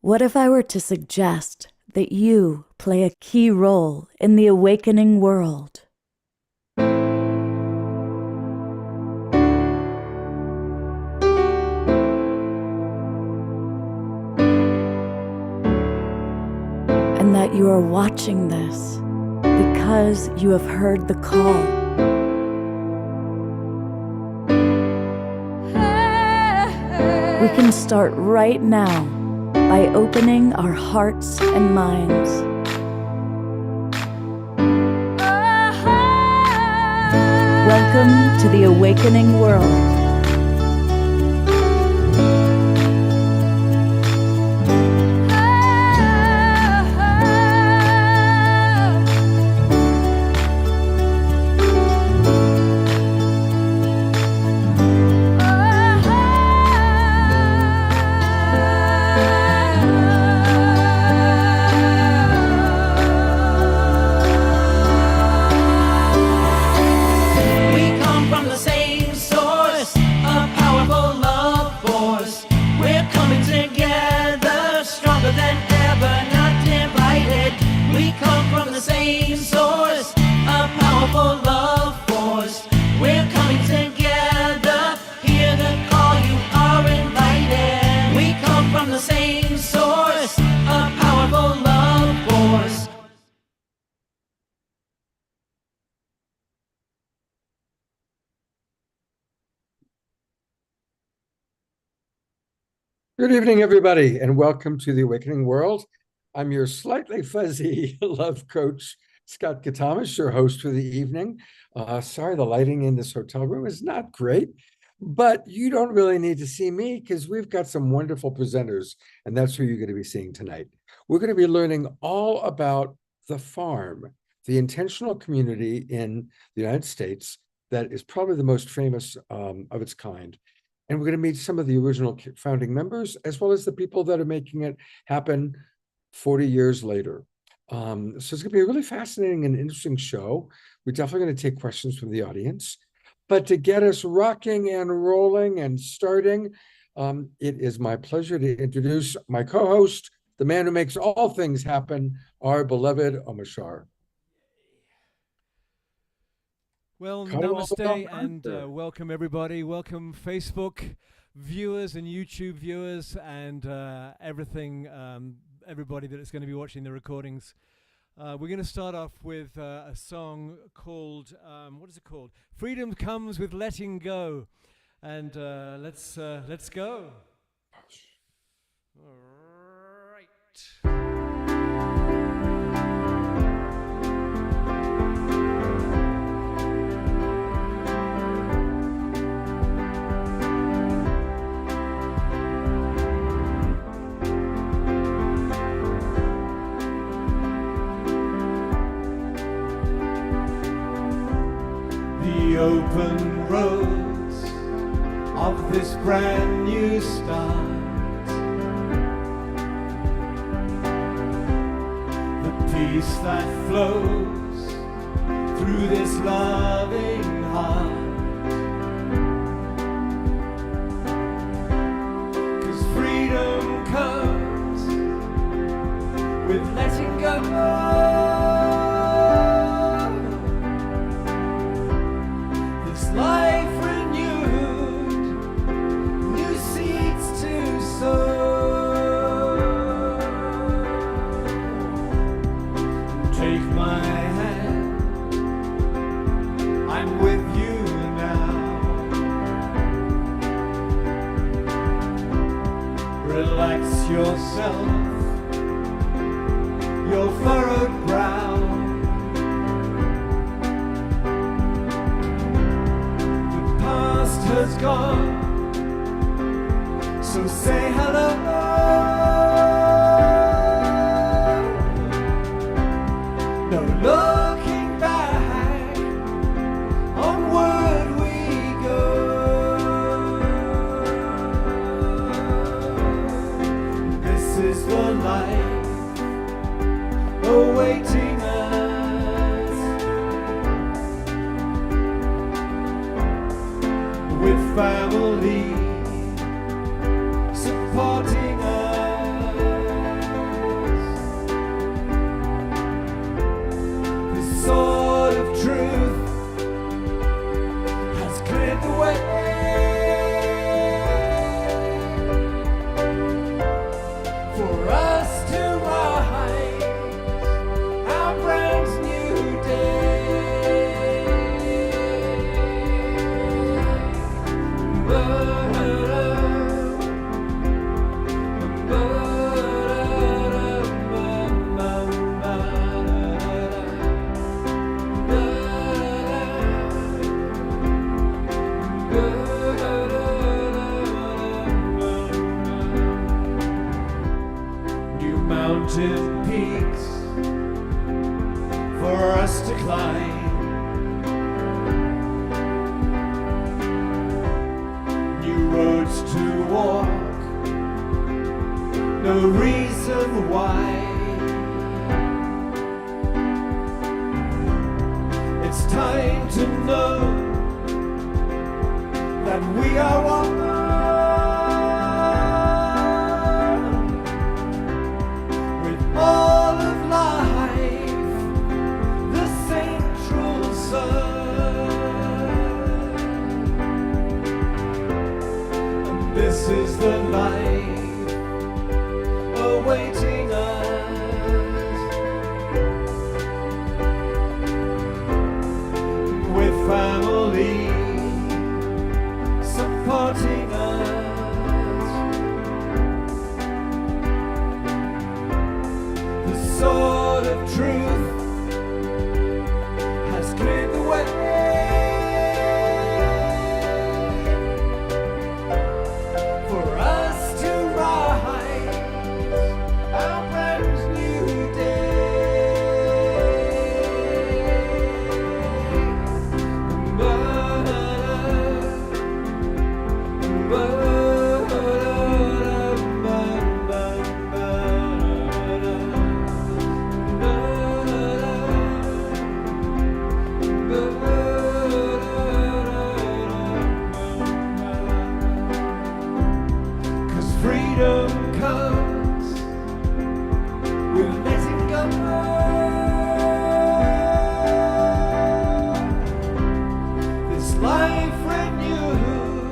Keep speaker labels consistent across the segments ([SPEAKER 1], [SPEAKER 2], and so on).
[SPEAKER 1] What if I were to suggest that you play a key role in the awakening world? And that you are watching this because you have heard the call. We can start right now by opening our hearts and minds. Welcome to the awakening world.
[SPEAKER 2] Good evening, everybody, and welcome to the Awakening World. I'm your slightly fuzzy love coach, Scott Gathamas, your host for the evening. Sorry, the lighting in this hotel room is not great, but you don't really need to see me because we've got some wonderful presenters, and that's who you're going to be seeing tonight. We're going to be learning all about the farm, the intentional community in the United States that is probably the most famous of its kind. And we're going to meet some of the original founding members, as well as the people that are making it happen 40 years later. So it's going to be a really fascinating and interesting show. We're definitely going to take questions from the audience. But to get us rocking and rolling and starting, it is my pleasure to introduce my co-host, the man who makes all things happen, our beloved Omashar.
[SPEAKER 3] Well, namaste and welcome everybody. Welcome Facebook viewers and YouTube viewers and everybody that is going to be watching the recordings. We're going to start off with a song called, what is it called? Freedom Comes with Letting Go. And let's go. All right.
[SPEAKER 4] The open roads of this brand new start, the peace that flows through this loving heart, 'cause freedom comes with letting go. Life renewed, new seeds to sow. Take my hand, I'm with you now. Relax yourself, your furrowed brow. Has gone, so say hello. No looking back, onward we go. This is the life awaiting us. With family supporting us, mountain peaks for us to climb. New roads to walk, no reason why. It's time to know that we are one. All of life, the central sun. And this is the life awaiting us, with family supporting us. Sword of truth has cleared the way for us to rise our brand new freedom comes with letting go. This life renewed,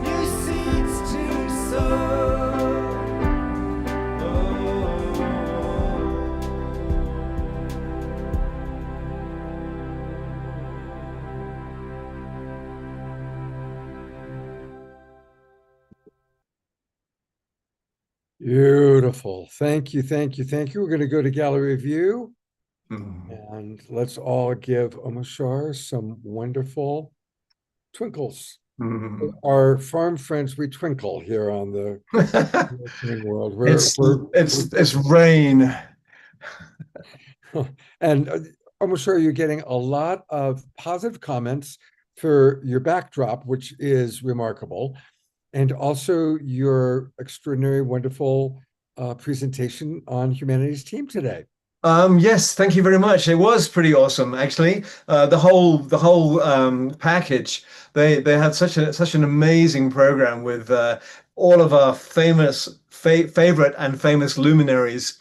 [SPEAKER 4] new seeds to sow.
[SPEAKER 2] Beautiful. Thank you, thank you, thank you. We're going to go to gallery view, and let's all give 𝐷𝐼 some wonderful twinkles. Our farm friends, we twinkle here on the Awakening World.
[SPEAKER 5] It's rain.
[SPEAKER 2] And 𝐷𝐼, you're getting a lot of positive comments for your backdrop, which is remarkable. And also your extraordinary, wonderful presentation on Humanity's Team today.
[SPEAKER 5] Yes, thank you very much. It was pretty awesome, actually. The whole package. They had such an amazing program with all of our favorite and famous luminaries.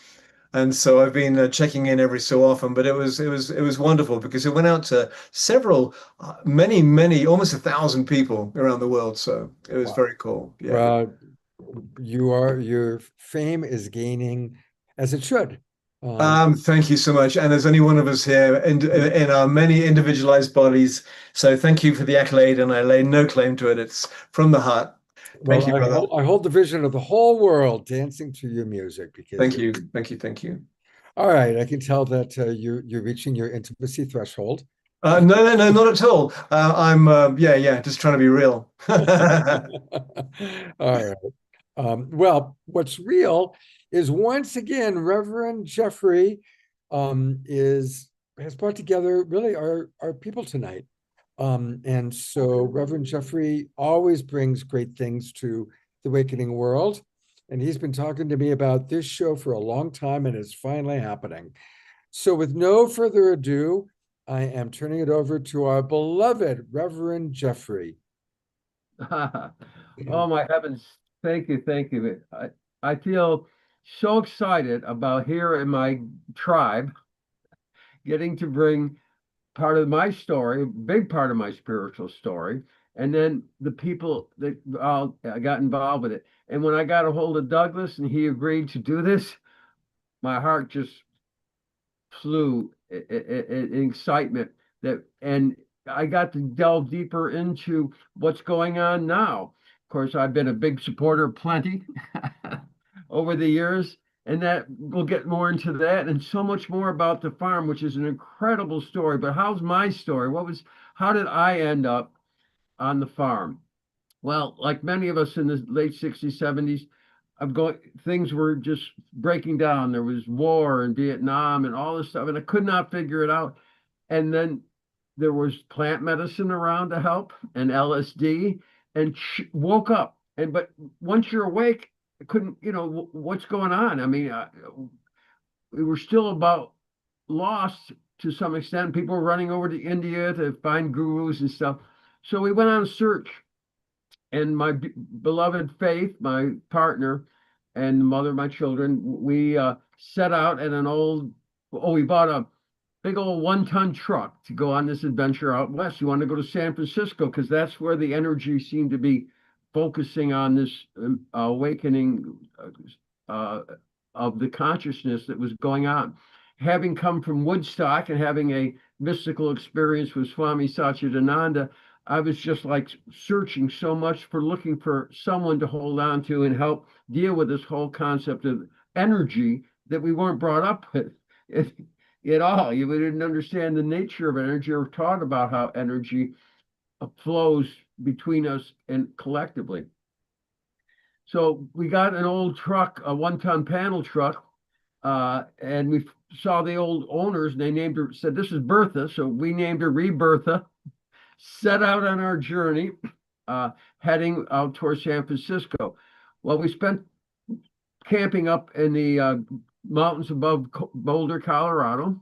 [SPEAKER 5] And so I've been checking in every so often, but it was wonderful because it went out to several, many, almost 1,000 people around the world. So it was very cool. Yeah.
[SPEAKER 2] Your fame is gaining as it should.
[SPEAKER 5] Thank you so much. And there's only one of us here in our many individualized bodies. So thank you for the accolade, and I lay no claim to it. It's from the heart. Thank you, brother.
[SPEAKER 2] I hold the vision of the whole world dancing to your music. Because
[SPEAKER 5] thank you.
[SPEAKER 2] All right, I can tell that you're reaching your intimacy threshold.
[SPEAKER 5] No, not at all. I'm just trying to be real.
[SPEAKER 2] All right. Well, what's real is, once again, Reverend Jeffrey has brought together really our people tonight. And so Reverend Jeffrey always brings great things to the Awakening World. And he's been talking to me about this show for a long time, and it's finally happening. So with no further ado, I am turning it over to our beloved Reverend Jeffrey.
[SPEAKER 6] Oh my heavens. Thank you. I feel so excited about here in my tribe getting to bring part of my story, big part of my spiritual story, and then the people that all got involved with it. And when I got a hold of Douglas and he agreed to do this, my heart just flew in excitement. And I got to delve deeper into what's going on now. Of course, I've been a big supporter of Plenty over the years, and that we'll get more into that and so much more about the farm, which is an incredible story. But how's my story? How did I end up on the farm? Well, like many of us in the late 60s, 70s, things were just breaking down. There was war in Vietnam and all this stuff, and I could not figure it out. And then there was plant medicine around to help and LSD, and woke up. But once you're awake, I couldn't, what's going on? I mean, we were still about lost to some extent. People were running over to India to find gurus and stuff. So we went on a search. And my beloved Faith, my partner, and the mother of my children, we set out in we bought a big old 1-ton truck to go on this adventure out west. We wanted to go to San Francisco because that's where the energy seemed to be focusing on this awakening of the consciousness that was going on. Having come from Woodstock and having a mystical experience with Swami Satchidananda, I was just like searching so much for looking for someone to hold on to and help deal with this whole concept of energy that we weren't brought up with at all. We didn't understand the nature of energy or taught about how energy flows between us and collectively. So we got an old truck, a 1-ton panel truck, and we saw the old owners, and they named her, said, "This is Bertha." So we named her Rebirtha. Set out on our journey, heading out towards San Francisco. Well, we spent camping up in the mountains above Boulder, Colorado,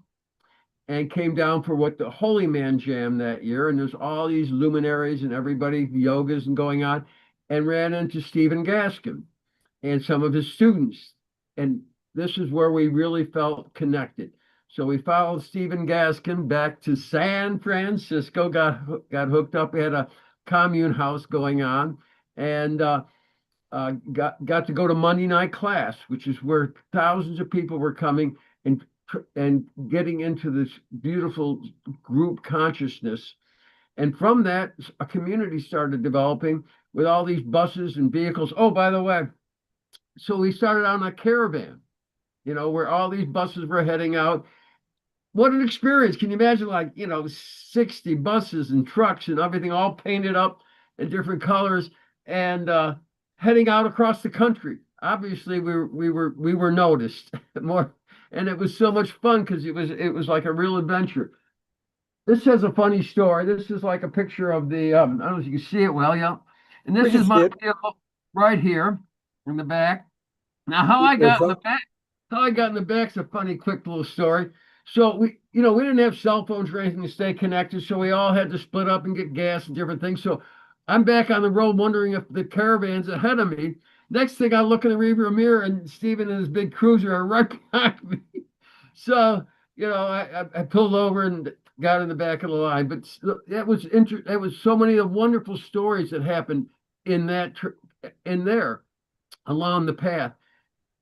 [SPEAKER 6] and came down for what the Holy Man Jam that year. And there's all these luminaries and everybody, yogas and going on, and ran into Stephen Gaskin and some of his students. And this is where we really felt connected. So we followed Stephen Gaskin back to San Francisco, got hooked up. We had a commune house going on, and got to go to Monday night class, which is where thousands of people were coming and getting into this beautiful group consciousness. And from that, a community started developing with all these buses and vehicles. Oh, by the way, so we started on a caravan, where all these buses were heading out. What an experience. Can you imagine 60 buses and trucks and everything all painted up in different colors and heading out across the country. Obviously we were noticed more, and it was so much fun because it was like a real adventure. This has a funny story. This is like a picture of the I don't know if you can see it well, yeah. And this is my vehicle right here in the back. Now how I got in the back's a funny quick little story. So we didn't have cell phones or anything to stay connected, so we all had to split up and get gas and different things. So I'm back on the road wondering if the caravan's ahead of me. Next thing I look in the rearview mirror, and Stephen and his big cruiser are right behind me. So I pulled over and got in the back of the line. But that was so many of the wonderful stories that happened in there along the path.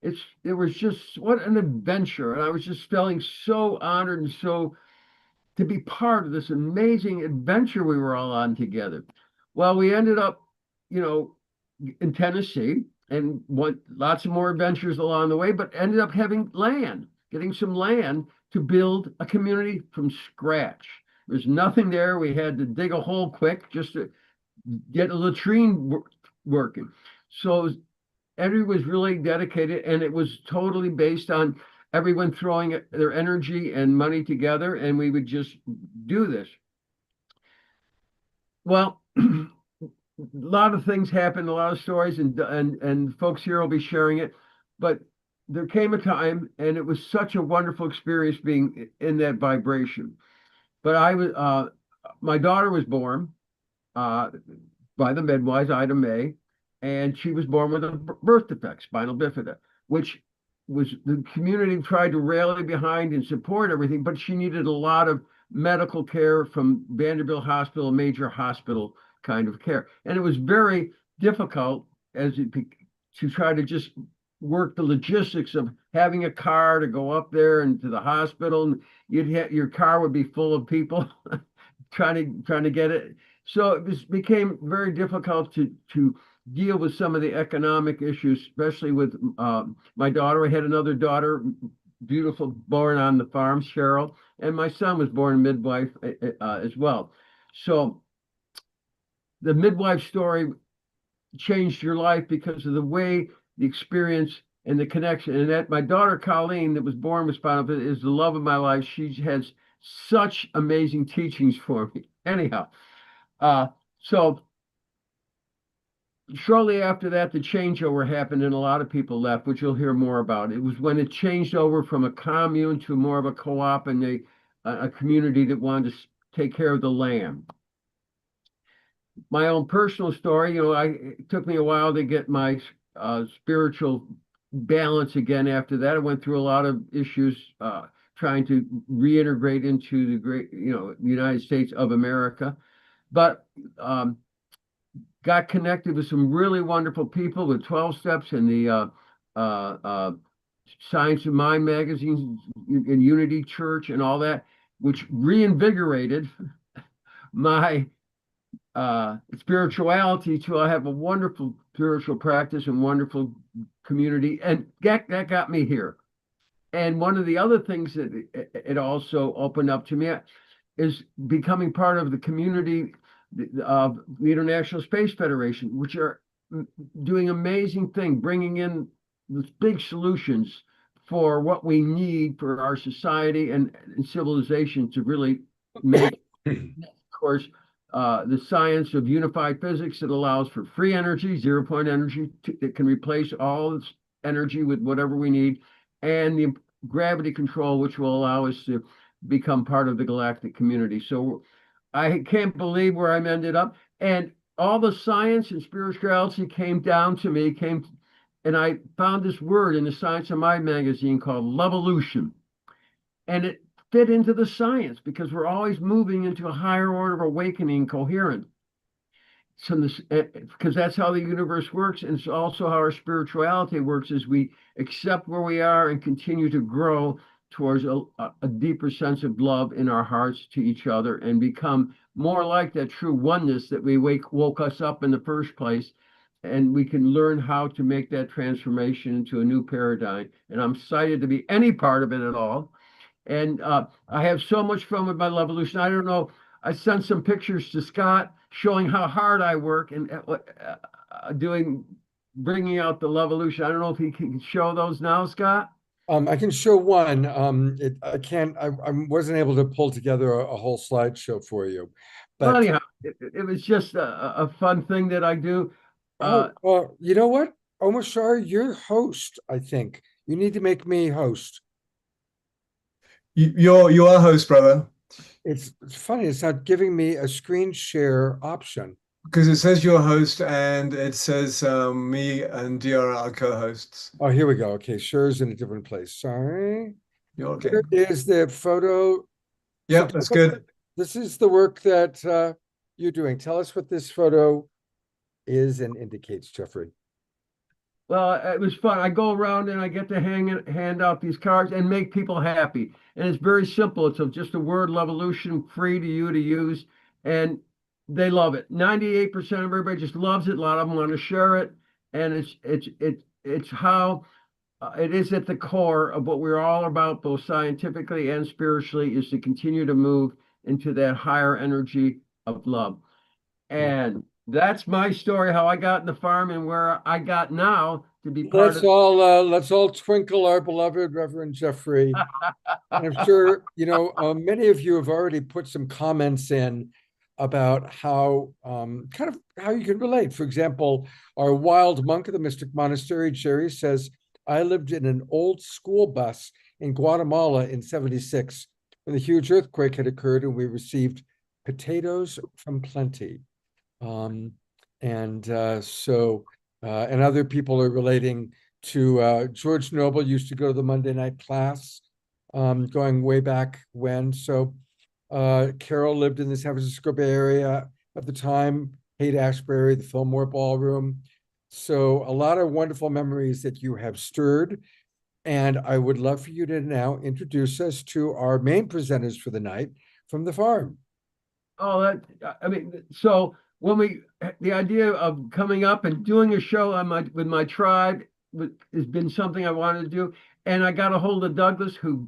[SPEAKER 6] It was just what an adventure, and I was just feeling so honored and so to be part of this amazing adventure we were all on together. Well, we ended up, in Tennessee, and lots of more adventures along the way, but ended up getting some land to build a community from scratch. There's nothing there. We had to dig a hole quick just to get a latrine working. So everyone was really dedicated, and it was totally based on everyone throwing their energy and money together, and we would just do this. Well, a lot of things happened, a lot of stories, and folks here will be sharing it. But there came a time, and it was such a wonderful experience being in that vibration. But my daughter was born by the midwives, Ida May, and she was born with a birth defect, spinal bifida, which was the community tried to rally behind and support everything, but she needed a lot of medical care from Vanderbilt Hospital, a major hospital kind of care. And it was very difficult to try to just work the logistics of having a car to go up there and to the hospital, and your car would be full of people trying to get it. So it became very difficult to deal with some of the economic issues, especially with my daughter. I had another daughter, beautiful, born on the farm, Cheryl, and my son was born a midwife as well. So the midwife story changed your life because of the way the experience and the connection. And that my daughter Colleen, that was born with spinal fist, is the love of my life. She has such amazing teachings for me. Anyhow, so shortly after that, the changeover happened and a lot of people left, which you'll hear more about. It was when it changed over from a commune to more of a co-op and a community that wanted to take care of the land. My own personal story, it took me a while to get my spiritual balance again after that. I went through a lot of issues trying to reintegrate into the great, the United States of America. But got connected with some really wonderful people with 12 Steps and the Science of Mind magazines and Unity Church and all that, which reinvigorated my spirituality to I have a wonderful spiritual practice and wonderful community, and that got me here. And one of the other things that it also opened up to me is becoming part of the community of the International Space Federation, which are doing amazing thing, bringing in these big solutions for what we need for our society and civilization to really make, of course, the science of unified physics that allows for free energy, zero-point energy that can replace all this energy with whatever we need, and the gravity control, which will allow us to become part of the galactic community. So I can't believe where I'm ended up. And all the science and spirituality came down to me, and I found this word in the Science of Mind magazine called Levolution. And it fit into the science because we're always moving into a higher order of awakening, coherent. So because that's how the universe works, and it's also how our spirituality works, is we accept where we are and continue to grow towards a deeper sense of love in our hearts to each other and become more like that true oneness that woke us up in the first place. And we can learn how to make that transformation into a new paradigm. And I'm excited to be any part of it at all. And I have so much fun with my Levolution. I don't know. I sent some pictures to Scott showing how hard I work and bringing out the Levolution. I don't know if he can show those now, Scott.
[SPEAKER 2] I can show one. I can't. I wasn't able to pull together a whole slideshow for you, but
[SPEAKER 6] well, anyhow, it was just a fun thing that I do.
[SPEAKER 2] Well, you know what, Omashar, you're host. I think you need to make me host.
[SPEAKER 5] You are host, brother.
[SPEAKER 2] It's funny. It's not giving me a screen share option.
[SPEAKER 5] Because it says you're host and it says me and DR are co-hosts.
[SPEAKER 2] Oh, here we go. Okay, share's in a different place. Sorry.
[SPEAKER 5] You're okay.
[SPEAKER 2] Here is the photo.
[SPEAKER 5] Yep, that's good.
[SPEAKER 2] This is the work that you're doing. Tell us what this photo is and indicates, Jeffrey.
[SPEAKER 6] Well, it was fun. I go around and I get to hand out these cards and make people happy. And it's very simple. It's just a word, Levolution, free to you to use. And they love it. 98% of everybody just loves it. A lot of them want to share it. And it's how it is at the core of what we're all about, both scientifically and spiritually, is to continue to move into that higher energy of love. And that's my story, how I got in the farm and where I got now to be part
[SPEAKER 2] let's all twinkle our beloved Reverend Jeffrey. And I'm sure, many of you have already put some comments in about how kind of how you can relate. For example, our wild monk of the Mystic Monastery, Jerry, says, I lived in an old school bus in Guatemala in '76 when the huge earthquake had occurred and we received potatoes from plenty. And other people are relating to George Noble used to go to the Monday night class, going way back when. So Carol lived in the San Francisco Bay Area at the time, Haight-Ashbury, the Fillmore Ballroom. So a lot of wonderful memories that you have stirred. And I would love for you to now introduce us to our main presenters for the night from the farm.
[SPEAKER 6] Oh, so when the idea of coming up and doing a show with my tribe has been something I wanted to do. And I got a hold of Douglas, who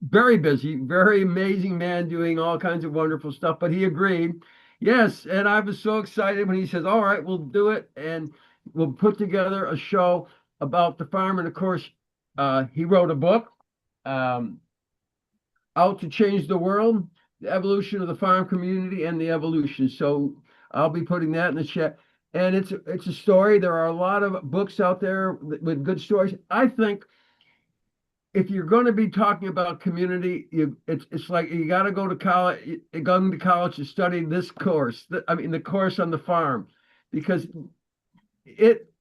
[SPEAKER 6] very busy, very amazing man doing all kinds of wonderful stuff, but he agreed. Yes. And I was so excited when he says, all right, we'll do it. And we'll put together a show about the farm. And of course, he wrote a book, Out to Change the World, The Evolution of the Farm Community and the Evolution. So I'll be putting that in the chat. And it's a story. There are a lot of books out there with good stories. I think if you're going to be talking about community, it's like you got to go to college, going to college to study this course. The course on the farm, because it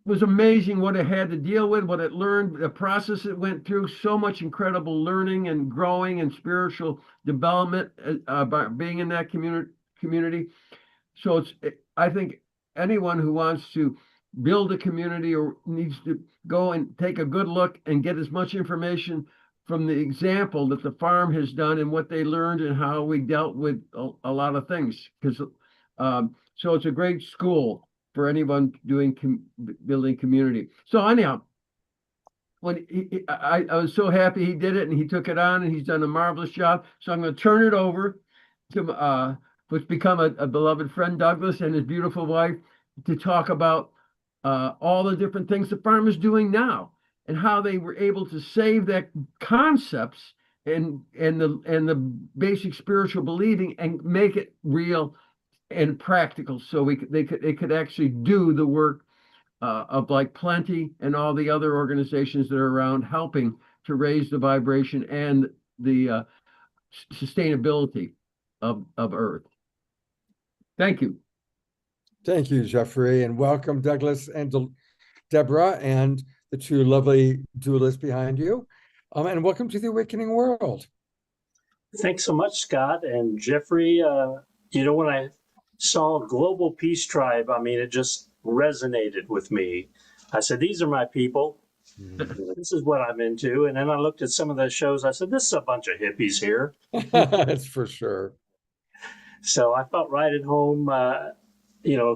[SPEAKER 6] was amazing what it had to deal with, what it learned, the process it went through, so much incredible learning and growing and spiritual development by being in that community. So I think anyone who wants to build a community or needs to go and take a good look and get as much information from the example that the farm has done and what they learned and how we dealt with a lot of things. So it's a great school for anyone doing building community. So anyhow, when I was so happy he did it and he took it on and he's done a marvelous job. So I'm going to turn it over to what's become a beloved friend, Douglas, and his beautiful wife, to talk about all the different things the farm is doing now and how they were able to save that concepts and the basic spiritual believing and make it real and practical, so they could actually do the work of like Plenty and all the other organizations that are around helping to raise the vibration and the sustainability of Earth. Thank you.
[SPEAKER 2] Thank you, Jeffrey, and welcome Douglas and Deborah and the two lovely duelists behind you. And welcome to the Awakening World.
[SPEAKER 7] Thanks so much, Scott and Jeffrey. When I saw Global Peace Tribe, it just resonated with me. I said, these are my people. This is what I'm into. And then I looked at some of the shows. I said, this is a bunch of hippies here.
[SPEAKER 2] That's for sure.
[SPEAKER 7] So I felt right at home,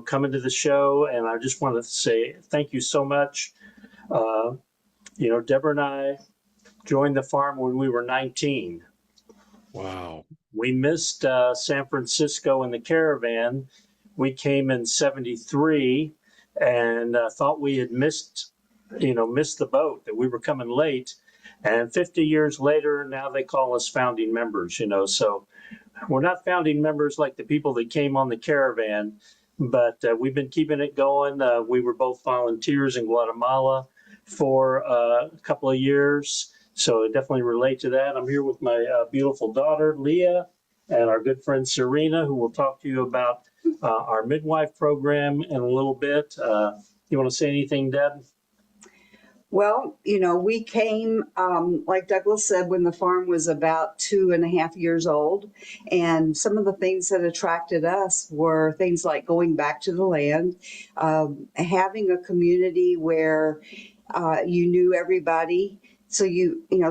[SPEAKER 7] coming to the show. And I just wanted to say thank you so much. Deborah and I joined the farm when we were 19.
[SPEAKER 2] Wow.
[SPEAKER 7] We missed San Francisco in the caravan. We came in 73 and thought we had missed the boat, that we were coming late. And 50 years later, now they call us founding members, So we're not founding members like the people that came on the caravan, but we've been keeping it going. We were both volunteers in Guatemala for a couple of years. So I definitely relate to that. I'm here with my beautiful daughter, Leah, and our good friend, Serena, who will talk to you about our midwife program in a little bit. You want to say anything, Deb?
[SPEAKER 8] Well, we came, like Douglas said, when the farm was about 2.5 years old. And some of the things that attracted us were things like going back to the land, having a community where you knew everybody. So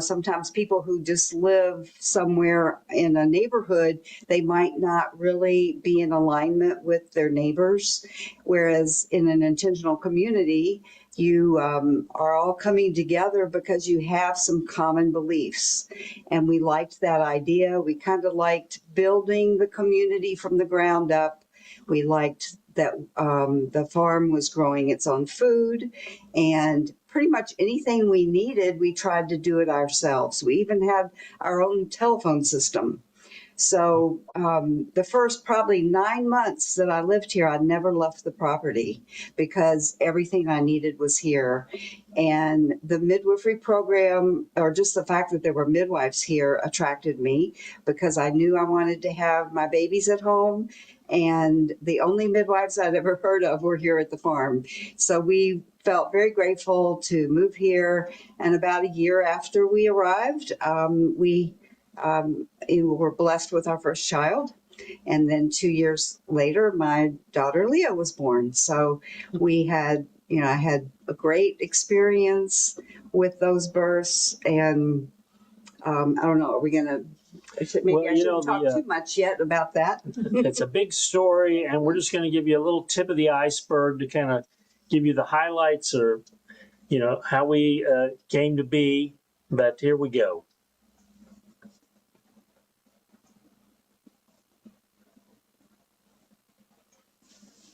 [SPEAKER 8] sometimes people who just live somewhere in a neighborhood, they might not really be in alignment with their neighbors. Whereas in an intentional community, you are all coming together because you have some common beliefs. And we liked that idea. We kind of liked building the community from the ground up. We liked that the farm was growing its own food, and pretty much anything we needed, we tried to do it ourselves. We even had our own telephone system. So the first probably 9 months that I lived here, I never left the property because everything I needed was here. And the midwifery program, or just the fact that there were midwives here, attracted me because I knew I wanted to have my babies at home. And the only midwives I'd ever heard of were here at the farm. So we felt very grateful to move here. And about a year after we arrived, we were blessed with our first child. And then 2 years later, my daughter Leah was born. So we had, I had a great experience with those births. And I don't know, are we going to, maybe I shouldn't talk too much yet about that.
[SPEAKER 7] It's a big story, and we're just going to give you a little tip of the iceberg to kind of give you the highlights or, how we came to be. But here we go.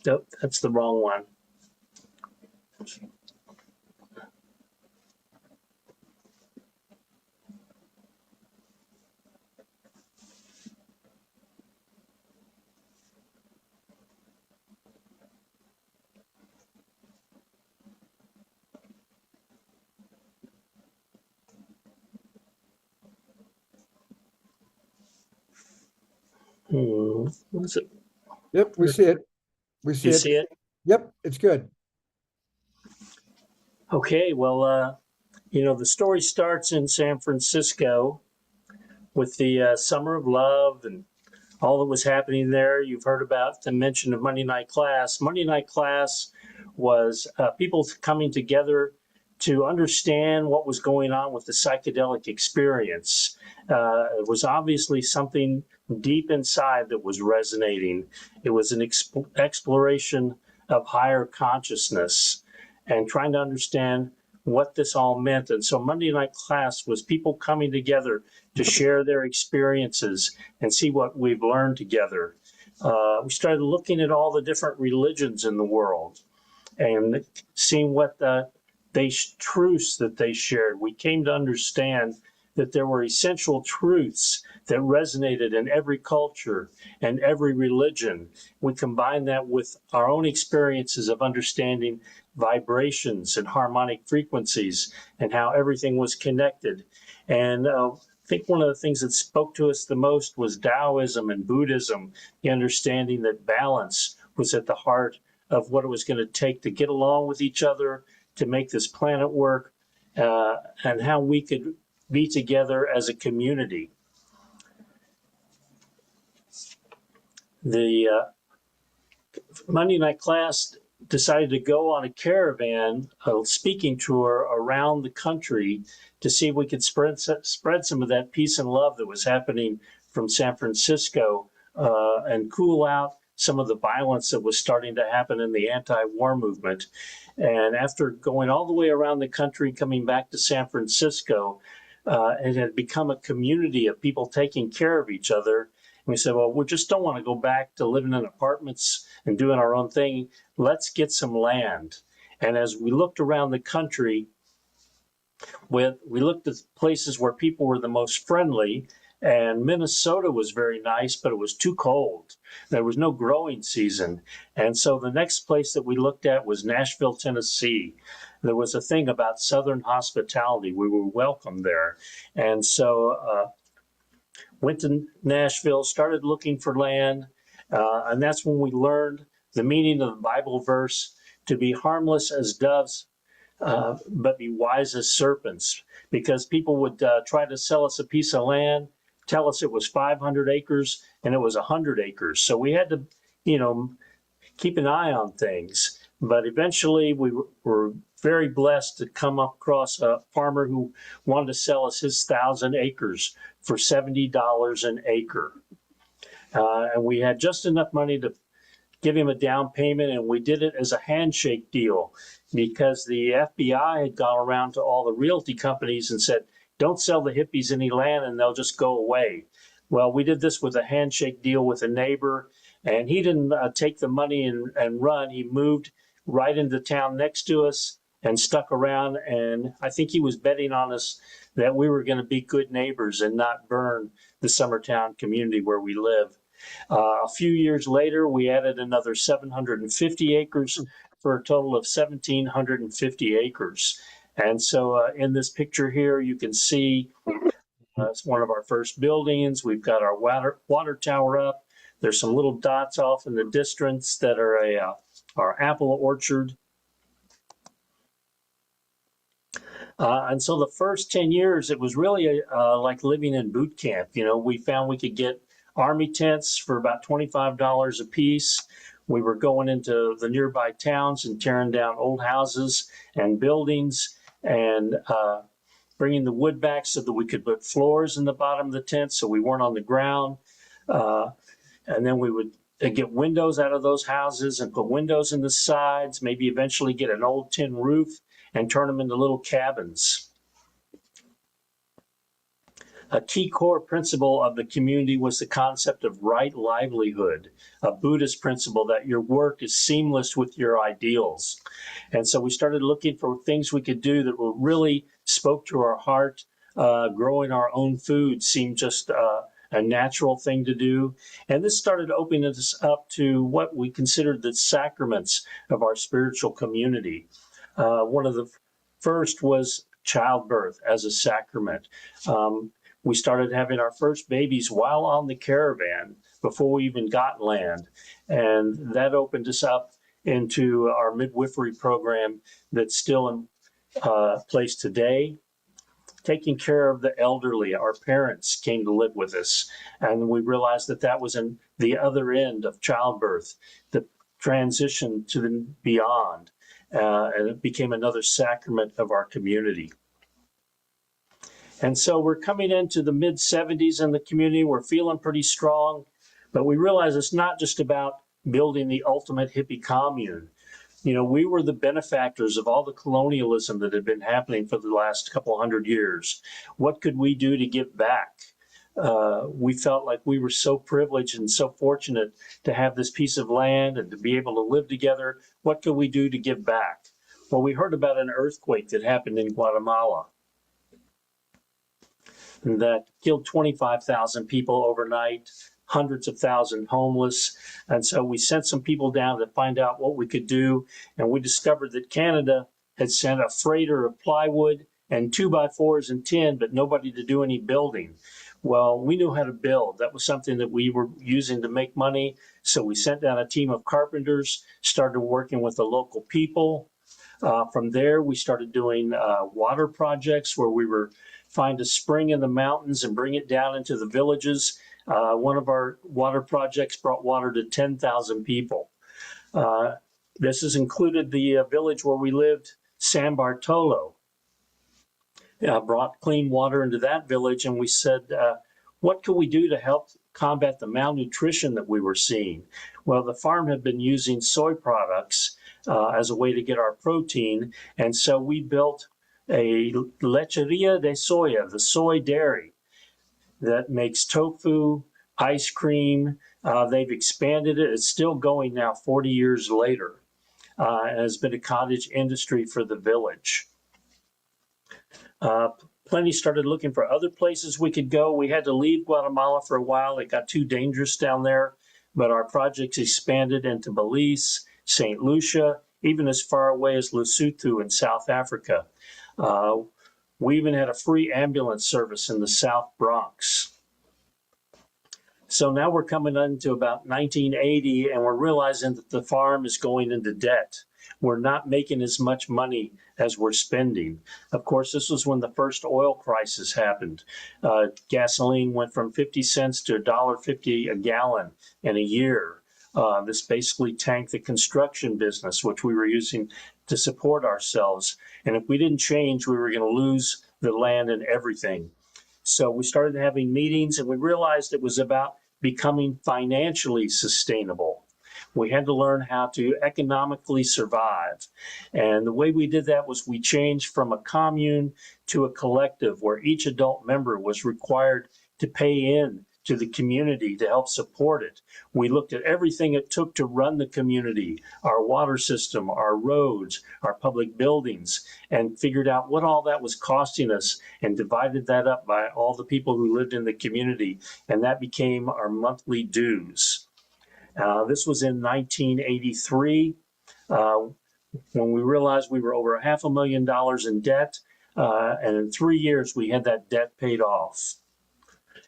[SPEAKER 7] Nope, that's the wrong one. What is it?
[SPEAKER 2] Yep, we see it. We see
[SPEAKER 7] You
[SPEAKER 2] it.
[SPEAKER 7] see it?
[SPEAKER 2] Yep, it's good.
[SPEAKER 7] Okay, well, the story starts in San Francisco with the Summer of Love and all that was happening there. You've heard about the mention of Monday Night Class. Monday Night Class was people coming together to understand what was going on with the psychedelic experience. It was obviously something deep inside that was resonating. It was an exploration of higher consciousness and trying to understand what this all meant. And so Monday Night Class was people coming together to share their experiences and see what we've learned together. We started looking at all the different religions in the world and seeing what truths that they shared. We came to understand that there were essential truths that resonated in every culture and every religion. We combined that with our own experiences of understanding vibrations and harmonic frequencies and how everything was connected. And I think one of the things that spoke to us the most was Taoism and Buddhism, the understanding that balance was at the heart of what it was going to take to get along with each other, to make this planet work, and how we could be together as a community. The Monday Night Class decided to go on a caravan, a speaking tour around the country to see if we could spread some of that peace and love that was happening from San Francisco and cool out some of the violence that was starting to happen in the anti-war movement. And after going all the way around the country, coming back to San Francisco, it had become a community of people taking care of each other. And we said, well, we just don't want to go back to living in apartments and doing our own thing. Let's get some land. And as we looked around the country, we looked at places where people were the most friendly, and Minnesota was very nice, but it was too cold. There was no growing season. And so the next place that we looked at was Nashville, Tennessee. There was a thing about Southern hospitality. We were welcome there. And so went to Nashville, started looking for land. And that's when we learned the meaning of the Bible verse, to be harmless as doves, but be wise as serpents. Because people would try to sell us a piece of land, tell us it was 500 acres, and it was 100 acres. So we had to, keep an eye on things. But eventually we were very blessed to come across a farmer who wanted to sell us his 1,000 acres for $70 an acre. And we had just enough money to give him a down payment, and we did it as a handshake deal because the FBI had gone around to all the realty companies and said, don't sell the hippies any land and they'll just go away. Well, we did this with a handshake deal with a neighbor, and he didn't take the money and run. He moved right into town next to us and stuck around, and I think he was betting on us that we were going to be good neighbors and not burn the Summertown community where we live. A few years later, we added another 750 acres for a total of 1,750 acres. And so in this picture here, you can see it's one of our first buildings. We've got our water tower up. There's some little dots off in the distance that are our apple orchard. And so the first 10 years, it was really like living in boot camp. We found we could get Army tents for about $25 a piece. We were going into the nearby towns and tearing down old houses and buildings and bringing the wood back so that we could put floors in the bottom of the tent so we weren't on the ground. And then we would get windows out of those houses and put windows in the sides, maybe eventually get an old tin roof and turn them into little cabins. A key core principle of the community was the concept of right livelihood, a Buddhist principle that your work is seamless with your ideals. And so we started looking for things we could do that really spoke to our heart. Growing our own food seemed just a natural thing to do. And this started opening us up to what we considered the sacraments of our spiritual community. One of the first was childbirth as a sacrament. We started having our first babies while on the caravan. before we even got land. And that opened us up into our midwifery program that's still in place today. Taking care of the elderly, our parents came to live with us, and we realized that that was in the other end of childbirth, the transition to the beyond, and it became another sacrament of our community. And so we're coming into the mid-70s in the community. We're feeling pretty strong, but we realize it's not just about building the ultimate hippie commune. You know, we were the benefactors of all the colonialism that had been happening for the last couple hundred years. What could we do to give back? We felt like we were so privileged and so fortunate to have this piece of land and to be able to live together. What could we do to give back? Well, we heard about an earthquake that happened in Guatemala that killed 25,000 people overnight, hundreds of thousands homeless. And so we sent some people down to find out what we could do. And we discovered that Canada had sent a freighter of plywood and 2x4s and tin, but nobody to do any building. Well, we knew how to build. That was something that we were using to make money. So we sent down a team of carpenters, started working with the local people. From there, we started doing water projects where we were find a spring in the mountains and bring it down into the villages. One of our water projects brought water to 10,000 people. This has included the village where we lived, San Bartolo. Brought clean water into that village, and we said, what can we do to help combat the malnutrition that we were seeing? Well, the farm had been using soy products as a way to get our protein, and so we built a lecheria de soya, the soy dairy, that makes tofu, ice cream. They've expanded it. It's still going now 40 years later. And has been a cottage industry for the village. Plenty started looking for other places we could go. We had to leave Guatemala for a while. It got too dangerous down there, but our projects expanded into Belize, St. Lucia, even as far away as Lesotho in South Africa. We even had a free ambulance service in the South Bronx. So now we're coming into about 1980, and we're realizing that the farm is going into debt. We're not making as much money as we're spending. Of course, this was when the first oil crisis happened. Gasoline went from 50 cents to $1.50 a gallon in a year. This basically tanked the construction business, which we were using to support ourselves. And if we didn't change, we were going to lose the land and everything. So we started having meetings, and we realized it was about becoming financially sustainable. We had to learn how to economically survive. And the way we did that was we changed from a commune to a collective where each adult member was required to pay in to the community to help support it. We looked at everything it took to run the community, our water system, our roads, our public buildings, and figured out what all that was costing us and divided that up by all the people who lived in the community. And that became our monthly dues. This was in 1983 when we realized we were over $500,000 in debt. And in 3 years, we had that debt paid off.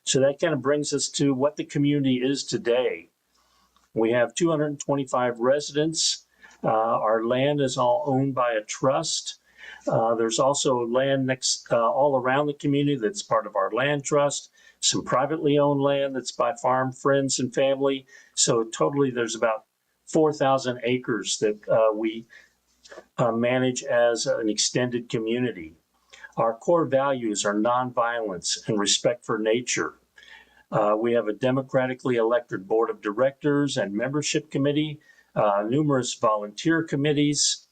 [SPEAKER 7] So that kind of brings us to what the community is today. We have 225 residents. Our land is all owned by a trust. There's also land next all around the community that's part of our land trust, some privately owned land that's by farm friends and family. So totally there's about 4,000 acres that we manage as an extended community. Our core values are nonviolence and respect for nature. We have a democratically elected board of directors and membership committee, numerous volunteer committees.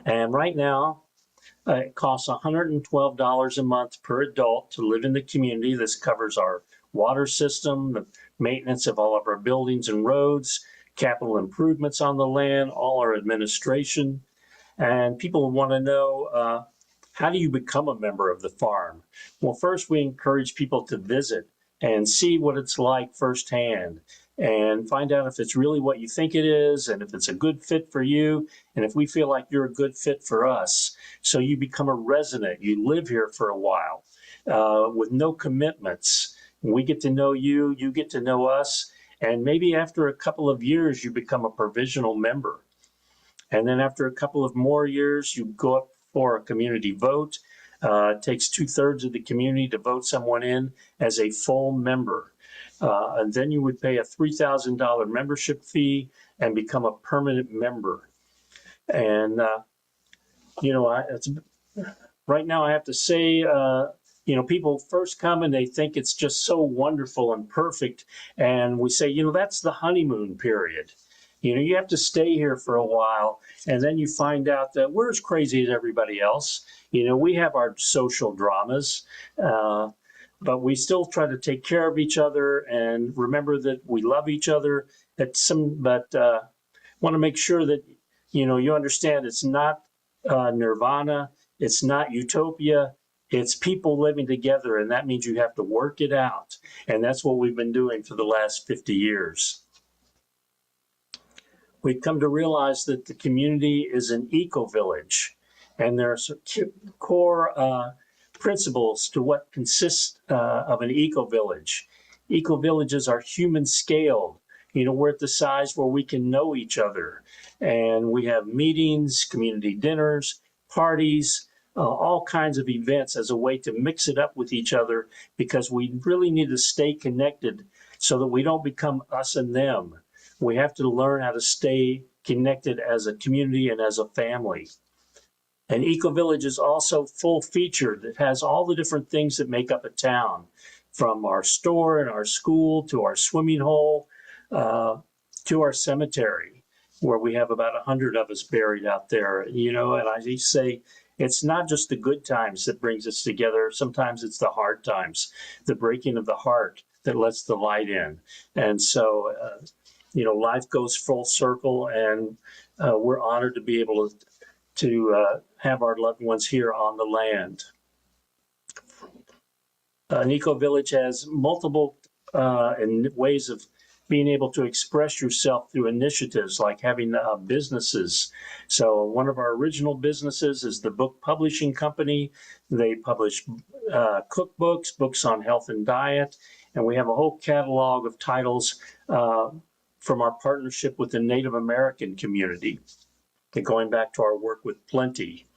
[SPEAKER 7] And right now, it costs $112 a month per adult to live in the community. This covers our water system, the maintenance of all of our buildings and roads, capital improvements on the land, all our administration. And people want to know, how do you become a member of the farm? Well, first, we encourage people to visit and see what it's like firsthand and find out if it's really what you think it is and if it's a good fit for you and if we feel like you're a good fit for us. So you become a resident. You live here for a while with no commitments. We get to know you, you get to know us, and maybe after a couple of years, you become a provisional member. And then after a couple of more years, you go up for a community vote. It takes 2/3 of the community to vote someone in as a full member. And then you would pay a $3,000 membership fee and become a permanent member. And, right now I have to say, people first come and they think it's just so wonderful and perfect. And we say, that's the honeymoon period. You have to stay here for a while, and then you find out that we're as crazy as everybody else. We have our social dramas, but we still try to take care of each other and remember that we love each other. But want to make sure that you understand it's not nirvana, it's not utopia. It's people living together, and that means you have to work it out. And that's what we've been doing for the last 50 years. We've come to realize that the community is an eco-village, and there are some core principles to what consists of an eco-village. Eco-villages are human-scaled. We're at the size where we can know each other, and we have meetings, community dinners, parties, all kinds of events as a way to mix it up with each other, because we really need to stay connected so that we don't become us and them. We have to learn how to stay connected as a community and as a family. An eco-village is also full-featured. It has all the different things that make up a town, from our store and our school to our swimming hole to our cemetery, where we have about 100 of us buried out there. And I say, it's not just the good times that brings us together. Sometimes it's the hard times, the breaking of the heart that lets the light in. And so, life goes full circle, and we're honored to be able to have our loved ones here on the land. An eco-village has multiple ways of being able to express yourself through initiatives like having businesses. So one of our original businesses is the book publishing company. They publish cookbooks, books on health and diet, and we have a whole catalog of titles from our partnership with the Native American community, going back to our work with Plenty.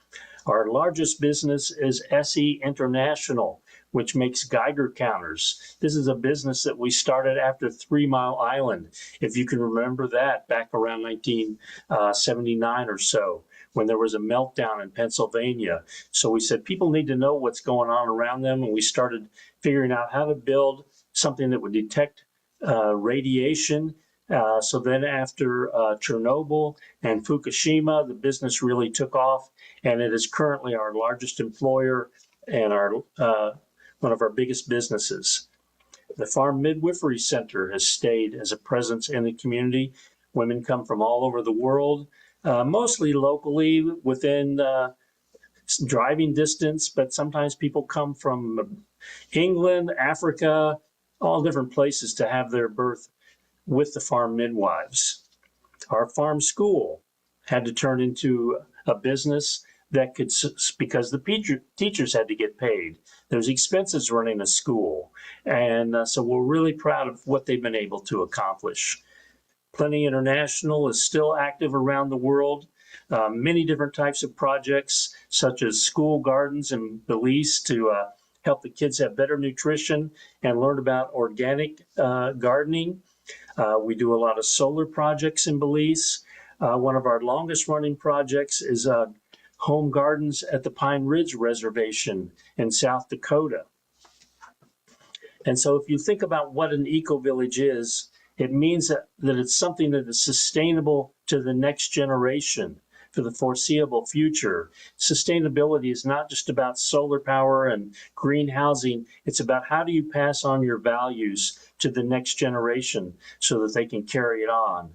[SPEAKER 7] Our largest business is SE International, which makes Geiger counters. This is a business that we started after 3 Mile Island, if you can remember that, back around 1979 or so, when there was a meltdown in Pennsylvania. So we said people need to know what's going on around them, and we started figuring out how to build something that would detect radiation. So then after Chernobyl and Fukushima, the business really took off, and it is currently our largest employer and one of our biggest businesses. The Farm Midwifery Center has stayed as a presence in the community. Women come from all over the world, mostly locally within driving distance, but sometimes people come from England, Africa, all different places to have their birth with the farm midwives. Our farm school had to turn into a business that could, because the teachers had to get paid. There's expenses running a school. And so we're really proud of what they've been able to accomplish. Plenty International is still active around the world. Many different types of projects, such as school gardens in Belize to help the kids have better nutrition and learn about organic gardening. We do a lot of solar projects in Belize. One of our longest running projects is home gardens at the Pine Ridge Reservation in South Dakota. And so if you think about what an eco-village is, it means that it's something that is sustainable to the next generation, for the foreseeable future. Sustainability is not just about solar power and green housing. It's about how do you pass on your values to the next generation so that they can carry it on.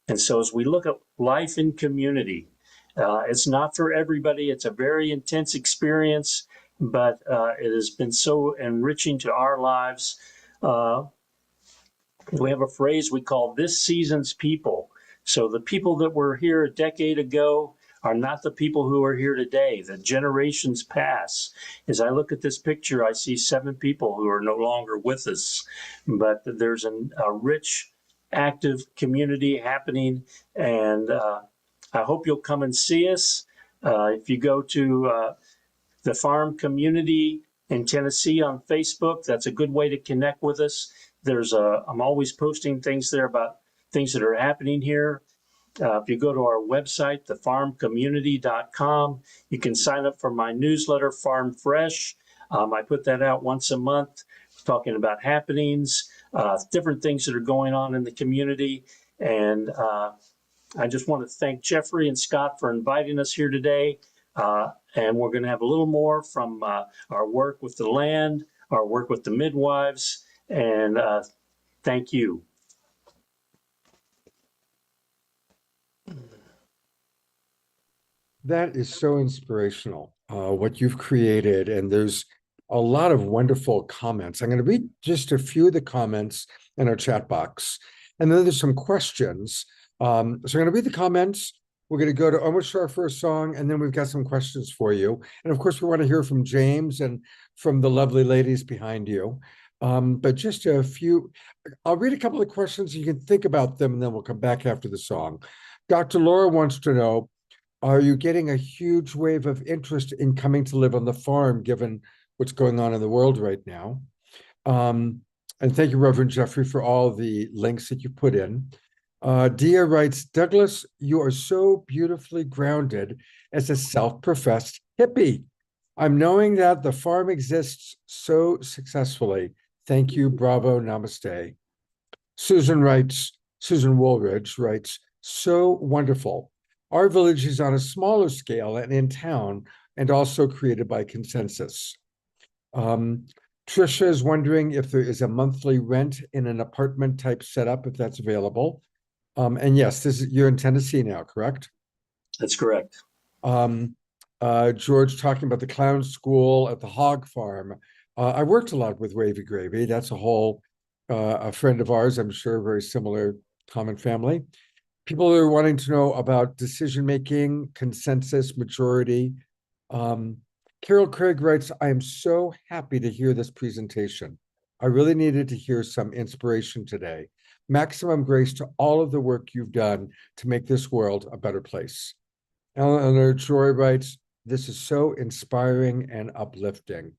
[SPEAKER 7] And so as we look at life in community, it's not for everybody. It's a very intense experience, but it has been so enriching to our lives. We have a phrase we call this season's people. So the people that were here a decade ago are not the people who are here today. The generations pass. As I look at this picture, I see 7 people who are no longer with us, but there's a rich, active community happening, and I hope you'll come and see us. If you go to the farm community in Tennessee on Facebook, that's a good way to connect with us. I'm always posting things there about things that are happening here. If you go to our website, thefarmcommunity.com, you can sign up for my newsletter, Farm Fresh. I put that out once a month, talking about happenings, different things that are going on in the community. And I just want to thank Jeffrey and Scott for inviting us here today. And we're going to have a little more from our work with the land, our work with the midwives, and thank you.
[SPEAKER 2] That is so inspirational, what you've created. And there's a lot of wonderful comments. I'm going to read just a few of the comments in our chat box. And then there's some questions. So I'm going to read the comments. We're going to go to Omashar for a song, and then we've got some questions for you. And of course, we want to hear from James and from the lovely ladies behind you. But just a few, I'll read a couple of questions. You can think about them, and then we'll come back after the song. Dr. Laura wants to know, are you getting a huge wave of interest in coming to live on the farm, given what's going on in the world right now? And thank you, Reverend Jeffrey, for all the links that you put in. Dia writes, Douglas, you are so beautifully grounded as a self-professed hippie. I'm knowing that the farm exists so successfully. Thank you, bravo, namaste. Susan Woolridge writes, so wonderful. Our village is on a smaller scale and in town, and also created by consensus. Trisha is wondering if there is a monthly rent in an apartment type setup, if that's available. And yes, you're in Tennessee now, correct?
[SPEAKER 7] That's correct.
[SPEAKER 2] George talking about the clown school at the hog farm. I worked a lot with Wavy Gravy. That's a friend of ours, I'm sure, very similar common family. People are wanting to know about decision-making, consensus, majority. Carol Craig writes, I am so happy to hear this presentation. I really needed to hear some inspiration today. Maximum grace to all of the work you've done to make this world a better place. Eleanor Joy writes, this is so inspiring and uplifting.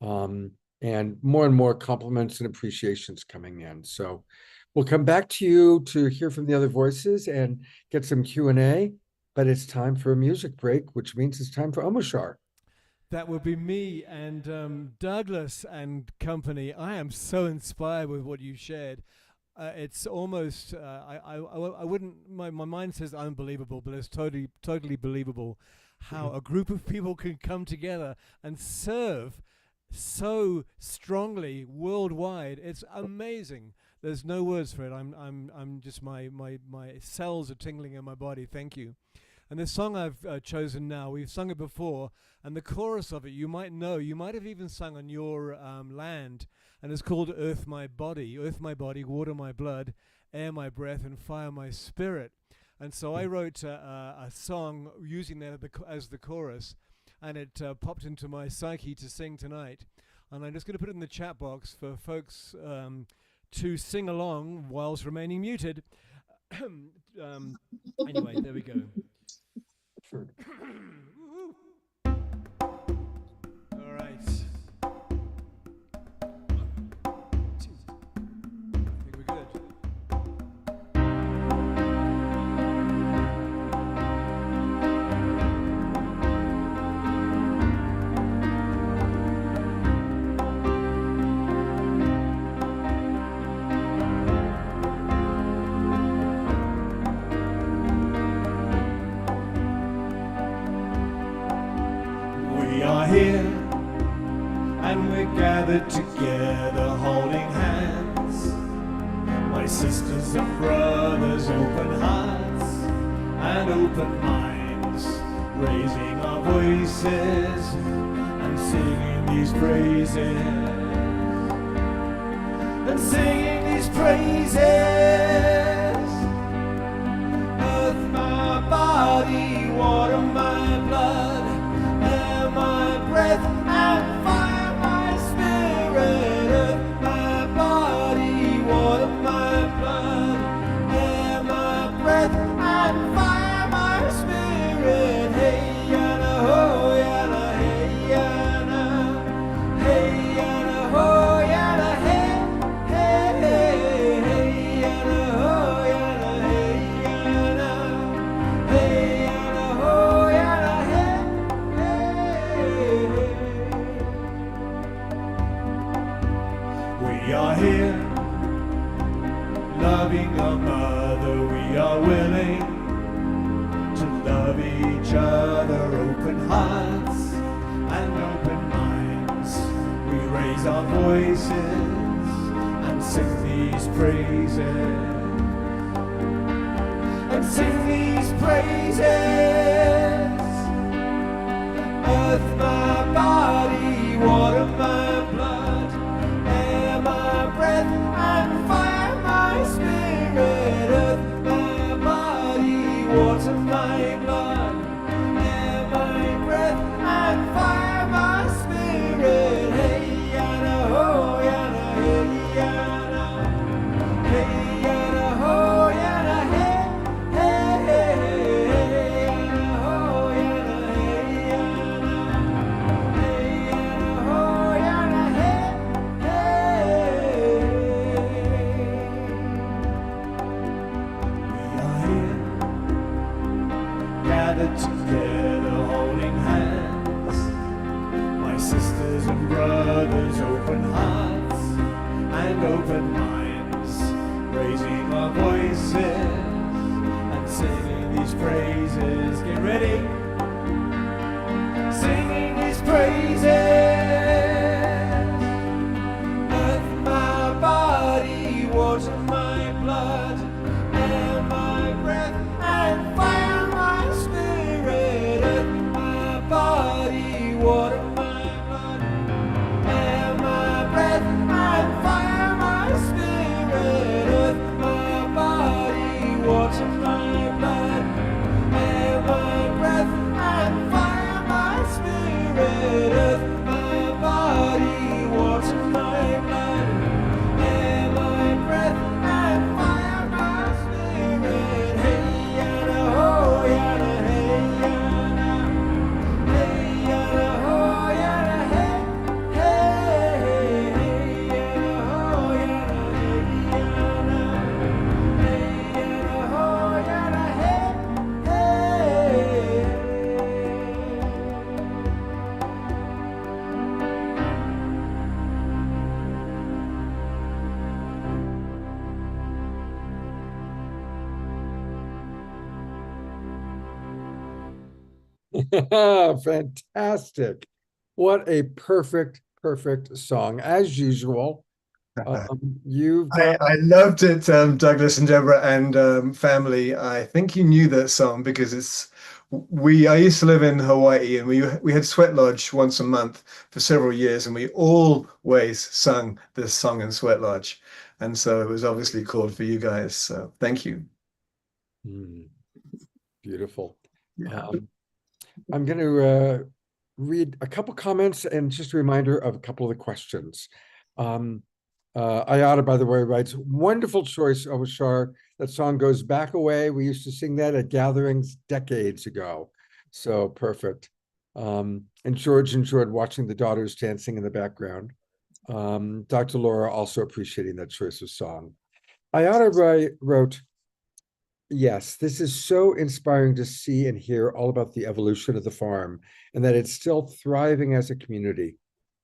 [SPEAKER 2] And more compliments and appreciations coming in. So we'll come back to you to hear from the other voices and get some Q&A, but it's time for a music break, which means it's time for Omashar.
[SPEAKER 3] That would be me and Douglas and company. I am so inspired with what you shared. It's almost, I wouldn't, my mind says unbelievable, but it's totally believable how a group of people can come together and serve so strongly worldwide. It's amazing. There's no words for it. I'm just, my cells are tingling in my body. Thank you. And the song I've chosen now, we've sung it before, and the chorus of it, you might know, you might have even sung on your land, and it's called Earth My Body, water my blood, air my breath, and fire my spirit. And so I wrote a song using that as the chorus, and it popped into my psyche to sing tonight. And I'm just going to put it in the chat box for folks to sing along whilst remaining muted. Anyway, there we go.
[SPEAKER 2] Sure.
[SPEAKER 3] All right. I think we're good.
[SPEAKER 4] Here and we're gathered together holding hands, my sisters and brothers, open hearts and open minds, raising our voices and singing these praises, Earth my body, water made to love each other, open hearts and open minds. We raise our voices and sing these praises, and sing these praises. Earth, my body, water, my blood, air, my breath, and fire, my spirit. Earth, my body, water, my blood, air, my breath, and fire, my spirit. Hey, yana, ho, yana, hey, yana, hey, yana, ho, yana, hey, hey, hey, hey, yana, ho, yana, hey, yana, hey, yana, ho, yana, hey, hey. We are here, gathered together, holding hands. My sisters and brothers, open hearts and open minds, raising our voices and singing these praises. Get ready, singing these praises. Earth, my body, water, my blood, air, my breath, and fire, my spirit. Earth, my body, water, my blood, air, my breath, and fire, my spirit. Earth, my body, water, my blood, air, my breath, and fire, my spirit. Earth, my body, water, my blood, air, my breath, and fire, my spirit. Hey, yana, ho, yana, hey, yana, hey, yana, ho, yana, hey, hey, hey, yana, ho, yana, hey, yana, hey, yana, ho, yana, hey, hey.
[SPEAKER 2] Fantastic. What a perfect, perfect song. As usual, you've got
[SPEAKER 5] I loved it, Douglas and Deborah and family. I think you knew that song because I used to live in Hawaii, and we had Sweat Lodge once a month for several years, and we always sung this song in Sweat Lodge. And so it was obviously called for you guys. So thank you.
[SPEAKER 2] beautiful.
[SPEAKER 5] Yeah.
[SPEAKER 2] I'm going to read a couple comments and just a reminder of a couple of the questions. Ayada, by the way, writes, wonderful choice, Obashar. That song goes back away. We used to sing that at gatherings decades ago. So perfect. And George enjoyed watching the daughters dancing in the background. Dr. Laura also appreciating that choice of song. Ayada wrote, yes, this is so inspiring to see and hear all about the evolution of the farm and that it's still thriving as a community.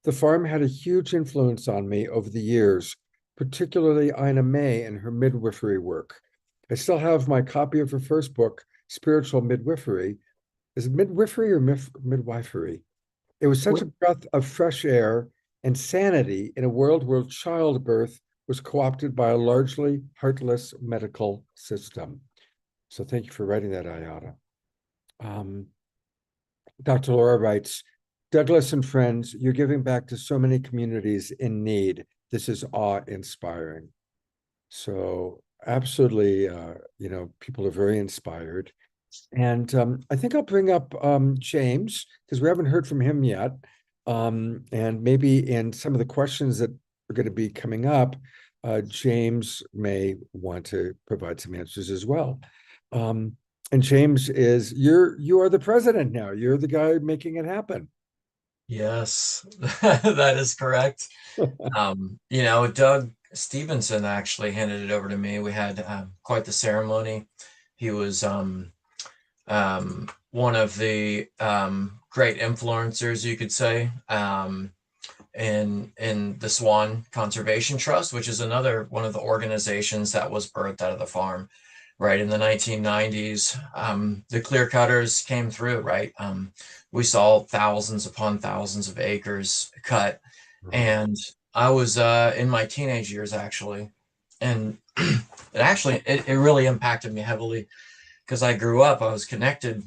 [SPEAKER 2] The farm had a huge influence on me over the years, particularly Ina May and her midwifery work. I still have my copy of her first book, Spiritual Midwifery. Is it midwifery or midwifery? It was such a breath of fresh air and sanity in a world where childbirth was co-opted by a largely heartless medical system. So thank you for writing that, Ayada. Dr. Laura writes, Douglas and friends, you're giving back to so many communities in need. This is awe-inspiring. So absolutely, people are very inspired. And I think I'll bring up James, because we haven't heard from him yet. And maybe in some of the questions that are going to be coming up, James may want to provide some answers as well. And James you are the president now. You're the guy making it happen.
[SPEAKER 9] Yes, that is correct. Doug Stevenson actually handed it over to me. We had quite the ceremony. He was one of the great influencers, you could say, in the Swan Conservation Trust, which is another one of the organizations that was birthed out of the farm. right? In the 1990s, the clear cutters came through, right? We saw thousands upon thousands of acres cut. And I was in my teenage years, actually. And it really impacted me heavily because I grew up, I was connected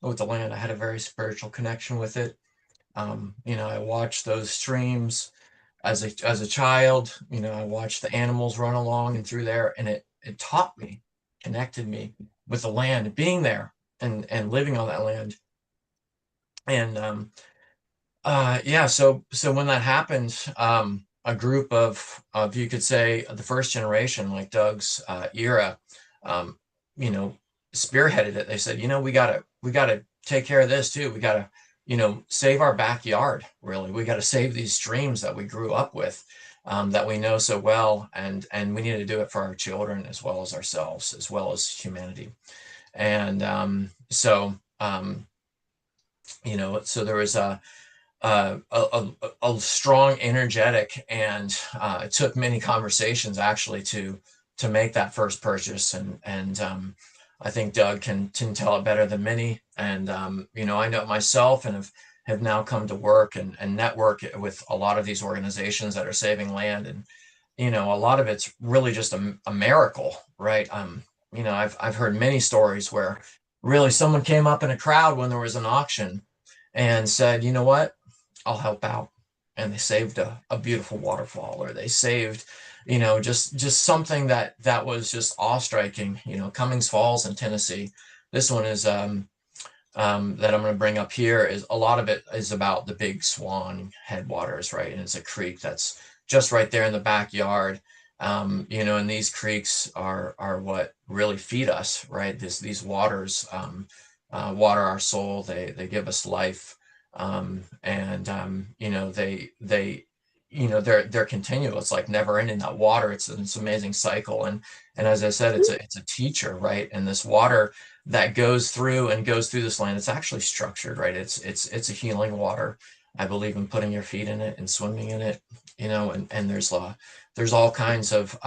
[SPEAKER 9] with the land. I had a very spiritual connection with it. You know, I watched those streams as a child. You know, I watched the animals run along and through there, and it taught me, connected me with the land, being there and living on that land. And yeah, so when that happened, a group of you could say the first generation, like Doug's era, you know, spearheaded it. They said, you know, we gotta take care of this too. We gotta, you know, save our backyard. Really, we gotta save these streams that we grew up with, that we know so well, and we need to do it for our children as well as ourselves, as well as humanity. And you know, so there was a strong, energetic, and it took many conversations actually to make that first purchase. And I think Doug can tell it better than many. And you know, I know it myself, and have now come to work and network with a lot of these organizations that are saving land. And you know, a lot of it's really just a miracle, right? You know, I've heard many stories where really someone came up in a crowd when there was an auction and said, you know what, I'll help out. And they saved a beautiful waterfall, or they saved, you know, just something that was just awe-striking. You know, Cummings Falls in Tennessee. This one is that I'm going to bring up here, is a lot of it is about the Big Swan headwaters, right? And it's a creek that's just right there in the backyard. You know, and these creeks are what really feed us, right? These waters water our soul. They give us life. You know, you know, they're continuous, like never ending. That water, it's an amazing cycle. And as I said, it's a teacher, right? And this water that goes through this land, it's actually structured, right? It's a healing water. I believe in putting your feet in it and swimming in it, you know, and there's all kinds of,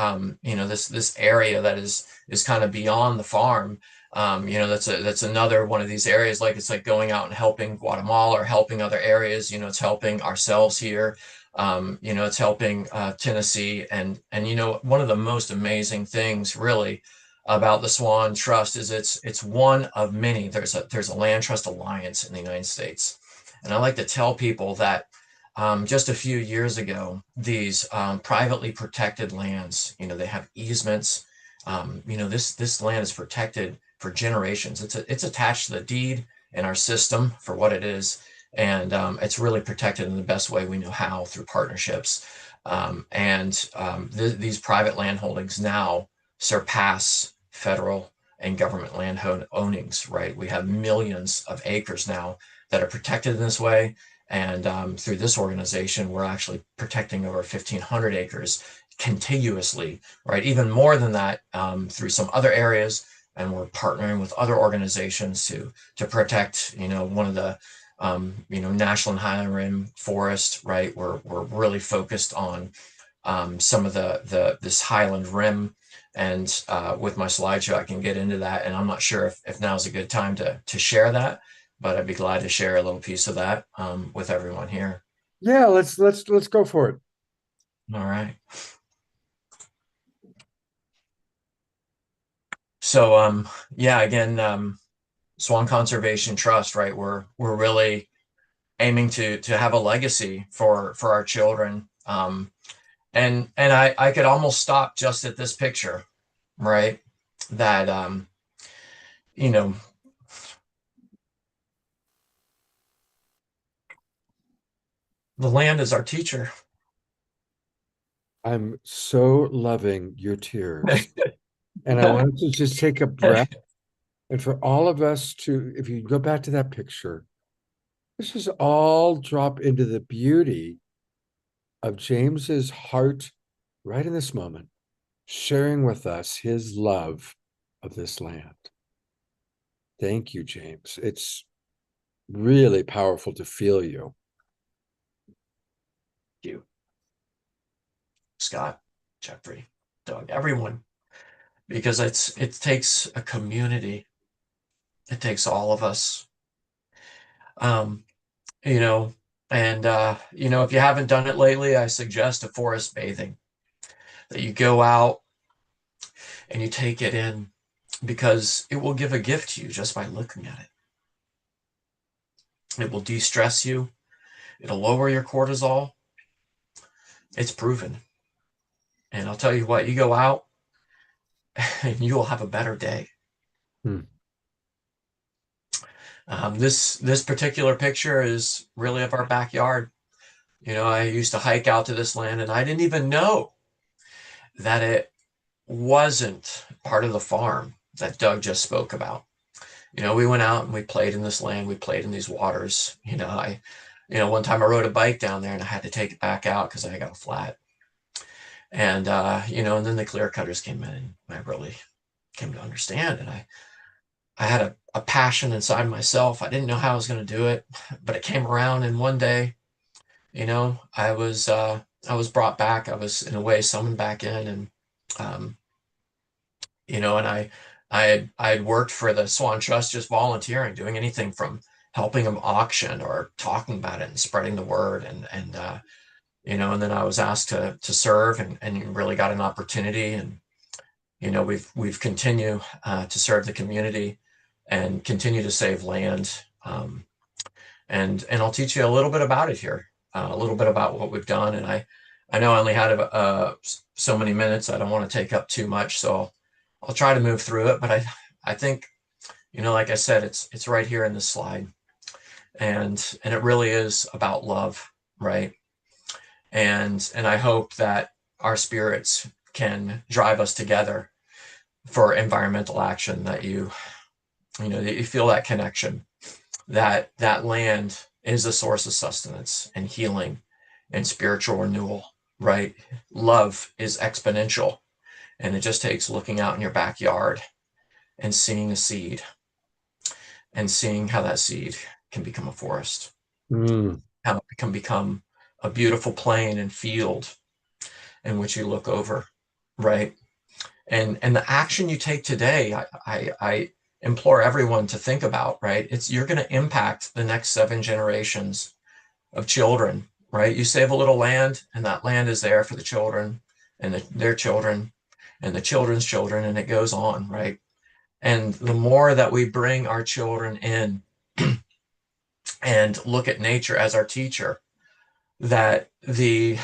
[SPEAKER 9] you know, this area that is kind of beyond the farm. You know, that's another one of these areas, like it's like going out and helping Guatemala or helping other areas. You know, it's helping ourselves here. You know, it's helping Tennessee. And you know, one of the most amazing things really about the Swan Trust is it's one of many. There's a Land Trust Alliance in the United States. And I like to tell people that just a few years ago, these privately protected lands, you know, they have easements. You know, this land is protected for generations. It's attached to the deed in our system for what it is. And it's really protected in the best way we know how, through partnerships. These private land holdings now surpass federal and government land ownings, right? We have millions of acres now that are protected in this way. And through this organization, we're actually protecting over 1,500 acres contiguously, right? Even more than that through some other areas. And we're partnering with other organizations to protect, you know, one of the, you know, National and Highland Rim Forest, right? We're really focused on some of this Highland Rim. And with my slideshow, I can get into that. And I'm not sure if now's a good time to share that, but I'd be glad to share a little piece of that with everyone here.
[SPEAKER 2] Yeah, let's go for it.
[SPEAKER 9] All right. So yeah, again, Swan Conservation Trust, right? We're really aiming to have a legacy for our children. And I could almost stop just at this picture, right? That you know, the land is our teacher.
[SPEAKER 2] I'm so loving your tears. And I want to just take a breath. And for all of us to, if you go back to that picture, this is all drop into the beauty of James's heart right in this moment, sharing with us his love of this land. Thank you, James. It's really powerful to feel you.
[SPEAKER 9] Thank you, Scott, Jeffrey, Doug, everyone. because it takes a community. It takes all of us. You know, and you know, if you haven't done it lately, I suggest a forest bathing, that you go out and you take it in, because it will give a gift to you just by looking at it. It will de-stress you. It'll lower your cortisol. It's proven. And I'll tell you what, you go out and you will have a better day. This particular picture is really of our backyard. You know, I used to hike out to this land, and I didn't even know that it wasn't part of the farm that Doug just spoke about. You know, we went out and we played in this land. We played in these waters. You know, one time I rode a bike down there and I had to take it back out because I got a flat. And, you know, and then the clear cutters came in, and I really came to understand. And I had a passion inside myself. I didn't know how I was going to do it, but it came around. And one day, you know, I was brought back. I was in a way summoned back in, and, you know, and I had worked for the Swan Trust, just volunteering, doing anything from helping them auction or talking about it and spreading the word. And you know, and then I was asked to serve, and really got an opportunity. And, you know, we've continued to serve the community and continue to save land. And I'll teach you a little bit about it here, a little bit about what we've done. And I know I only had so many minutes. I don't want to take up too much, so I'll try to move through it. But I think, you know, like I said, it's right here in this slide, and it really is about love, right? And I hope that our spirits can drive us together for environmental action, that you feel that connection, that land is a source of sustenance and healing and spiritual renewal, right? Love is exponential, and it just takes looking out in your backyard and seeing a seed, and seeing how that seed can become a forest, how it can become a beautiful plain and field in which you look over, right? And the action you take today, I implore everyone to think about, right? You're going to impact the next 7 generations of children, right? You save a little land, and that land is there for the children and their children and the children's children, and it goes on, right? And the more that we bring our children in and look at nature as our teacher, that the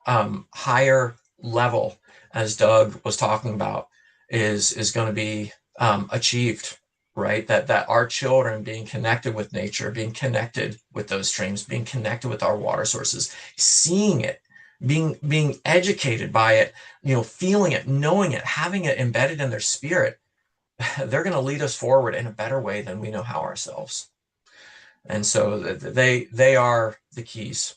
[SPEAKER 9] higher level, as Doug was talking about, is going to be achieved, right? That our children being connected with nature, being connected with those streams, being connected with our water sources, seeing it, being educated by it, you know, feeling it, knowing it, having it embedded in their spirit, they're going to lead us forward in a better way than we know how ourselves. And so they are the keys.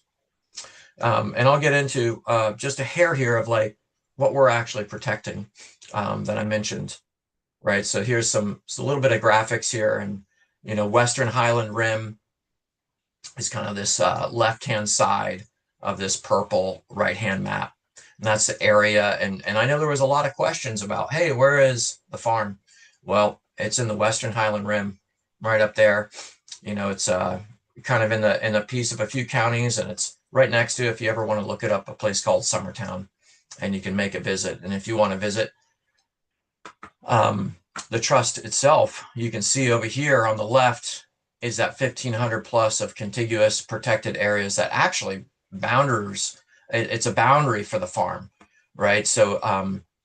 [SPEAKER 9] And I'll get into just a hair here of like what we're actually protecting that I mentioned, right? So here's a little bit of graphics here, and, you know, Western Highland Rim is kind of this left-hand side of this purple right-hand map. And that's the area. And I know there was a lot of questions about, hey, where is the farm? Well, it's in the Western Highland Rim, right up there. You know, it's kind of in a piece of a few counties, and it's right next to, if you ever want to look it up, a place called Summertown, and you can make a visit. And if you want to visit the trust itself, you can see over here on the left is that 1,500 plus of contiguous protected areas that actually boundaries. It's a boundary for the farm, right? So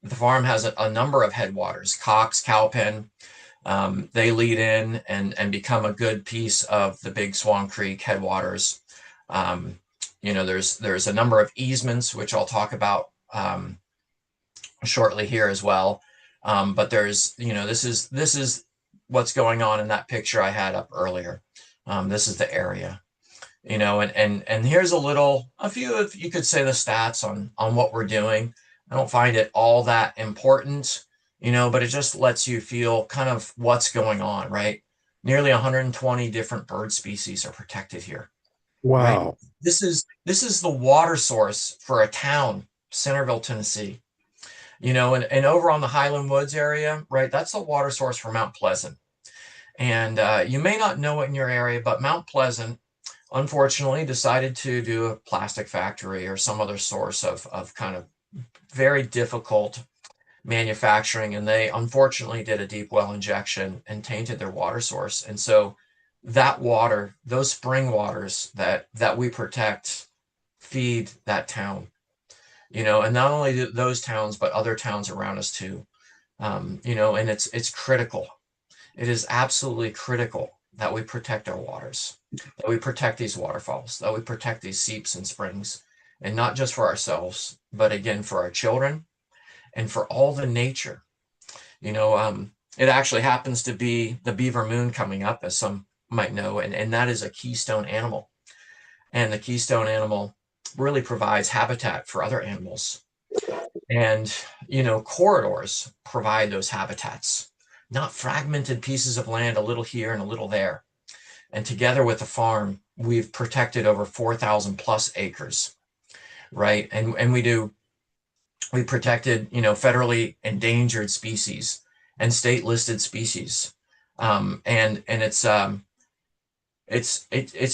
[SPEAKER 9] the farm has a number of headwaters, Cox, Cowpen. They lead in and become a good piece of the Big Swan Creek headwaters. You know, there's a number of easements, which I'll talk about shortly here as well. But there's, you know, this is what's going on in that picture I had up earlier. This is the area, you know, and here's a few of, you could say, the stats on what we're doing. I don't find it all that important, you know, but it just lets you feel kind of what's going on, right? Nearly 120 different bird species are protected here.
[SPEAKER 2] Wow.
[SPEAKER 9] Right? This is the water source for a town, Centerville, Tennessee. you know, and over on the Highland Woods area, right, that's the water source for Mount Pleasant. And you may not know it in your area, but Mount Pleasant, unfortunately, decided to do a plastic factory or some other source of kind of very difficult manufacturing. And they unfortunately did a deep well injection and tainted their water source. And so that water, those spring waters that we protect, feed that town, you know, and not only those towns, but other towns around us too. You know, and it's critical. It is absolutely critical that we protect our waters, that we protect these waterfalls, that we protect these seeps and springs, and not just for ourselves, but again, for our children and for all the nature. You know, it actually happens to be the beaver moon coming up, as some might know, and that is a keystone animal. And the keystone animal really provides habitat for other animals. And, you know, corridors provide those habitats, not fragmented pieces of land, a little here and a little there. And together with the farm, we've protected over 4,000 plus acres, right? And we protected, you know, federally endangered species and state listed species. And it's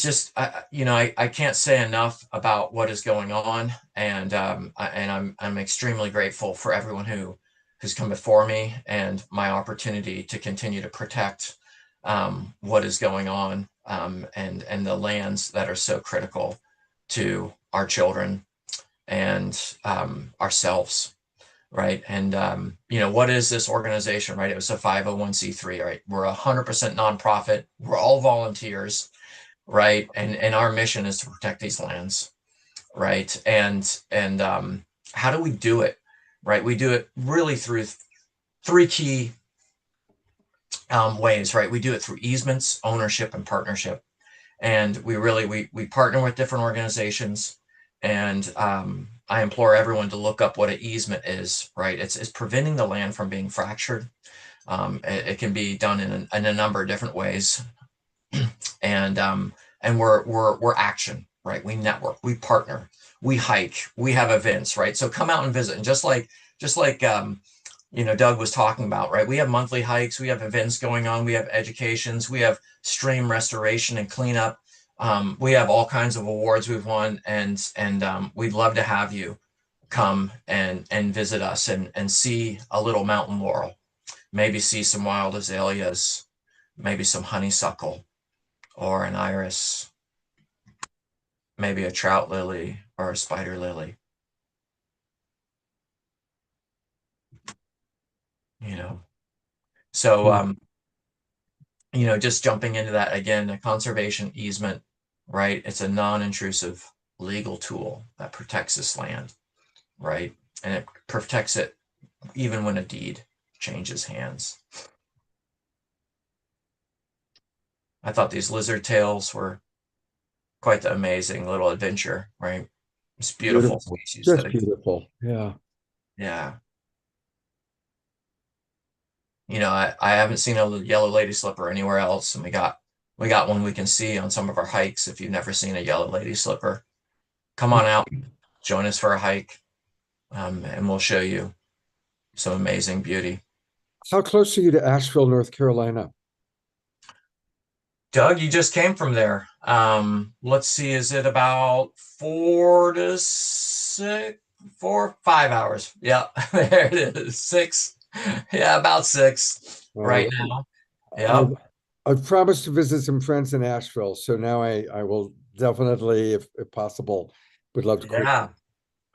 [SPEAKER 9] just, you know, I can't say enough about what is going on. And I'm extremely grateful for everyone who's come before me and my opportunity to continue to protect what is going on and the lands that are so critical to our children and ourselves, right? And, you know, what is this organization, right? It was a 501c3, right? We're 100% nonprofit. We're all volunteers, right? And our mission is to protect these lands, right? And how do we do it, right? We do it really through three key ways, right? We do it through easements, ownership, and partnership. And we partner with different organizations. And I implore everyone to look up what an easement is, right? It's preventing the land from being fractured. It can be done in a number of different ways. And we're action, right? We network, we partner, we hike, we have events, right? So come out and visit. And just like you know, Doug was talking about, right? We have monthly hikes, we have events going on, we have educations, we have stream restoration and cleanup. We have all kinds of awards we've won, and we'd love to have you come and visit us and see a little mountain laurel, maybe see some wild azaleas, maybe some honeysuckle or an iris, maybe a trout lily or a spider lily. You know, so you know, just jumping into that again, a conservation easement, right? It's a non-intrusive legal tool that protects this land, right? And it protects it even when a deed changes hands. I thought these lizard tails were quite the amazing little adventure, right? It's beautiful species.
[SPEAKER 2] Just beautiful. Yeah.
[SPEAKER 9] Yeah. You know, I haven't seen a yellow lady slipper anywhere else, and we got one we can see on some of our hikes. If you've never seen a yellow lady slipper, come on out, join us for a hike, and we'll show you some amazing beauty.
[SPEAKER 2] How close are you to Asheville, North Carolina?
[SPEAKER 9] Doug, you just came from there. Let's see, is it about 4 to 5 hours? Yeah, there it is. 6. Yeah, about 6 right now. Yeah.
[SPEAKER 2] I've promised to visit some friends in Asheville, so now I will definitely, if possible, would love to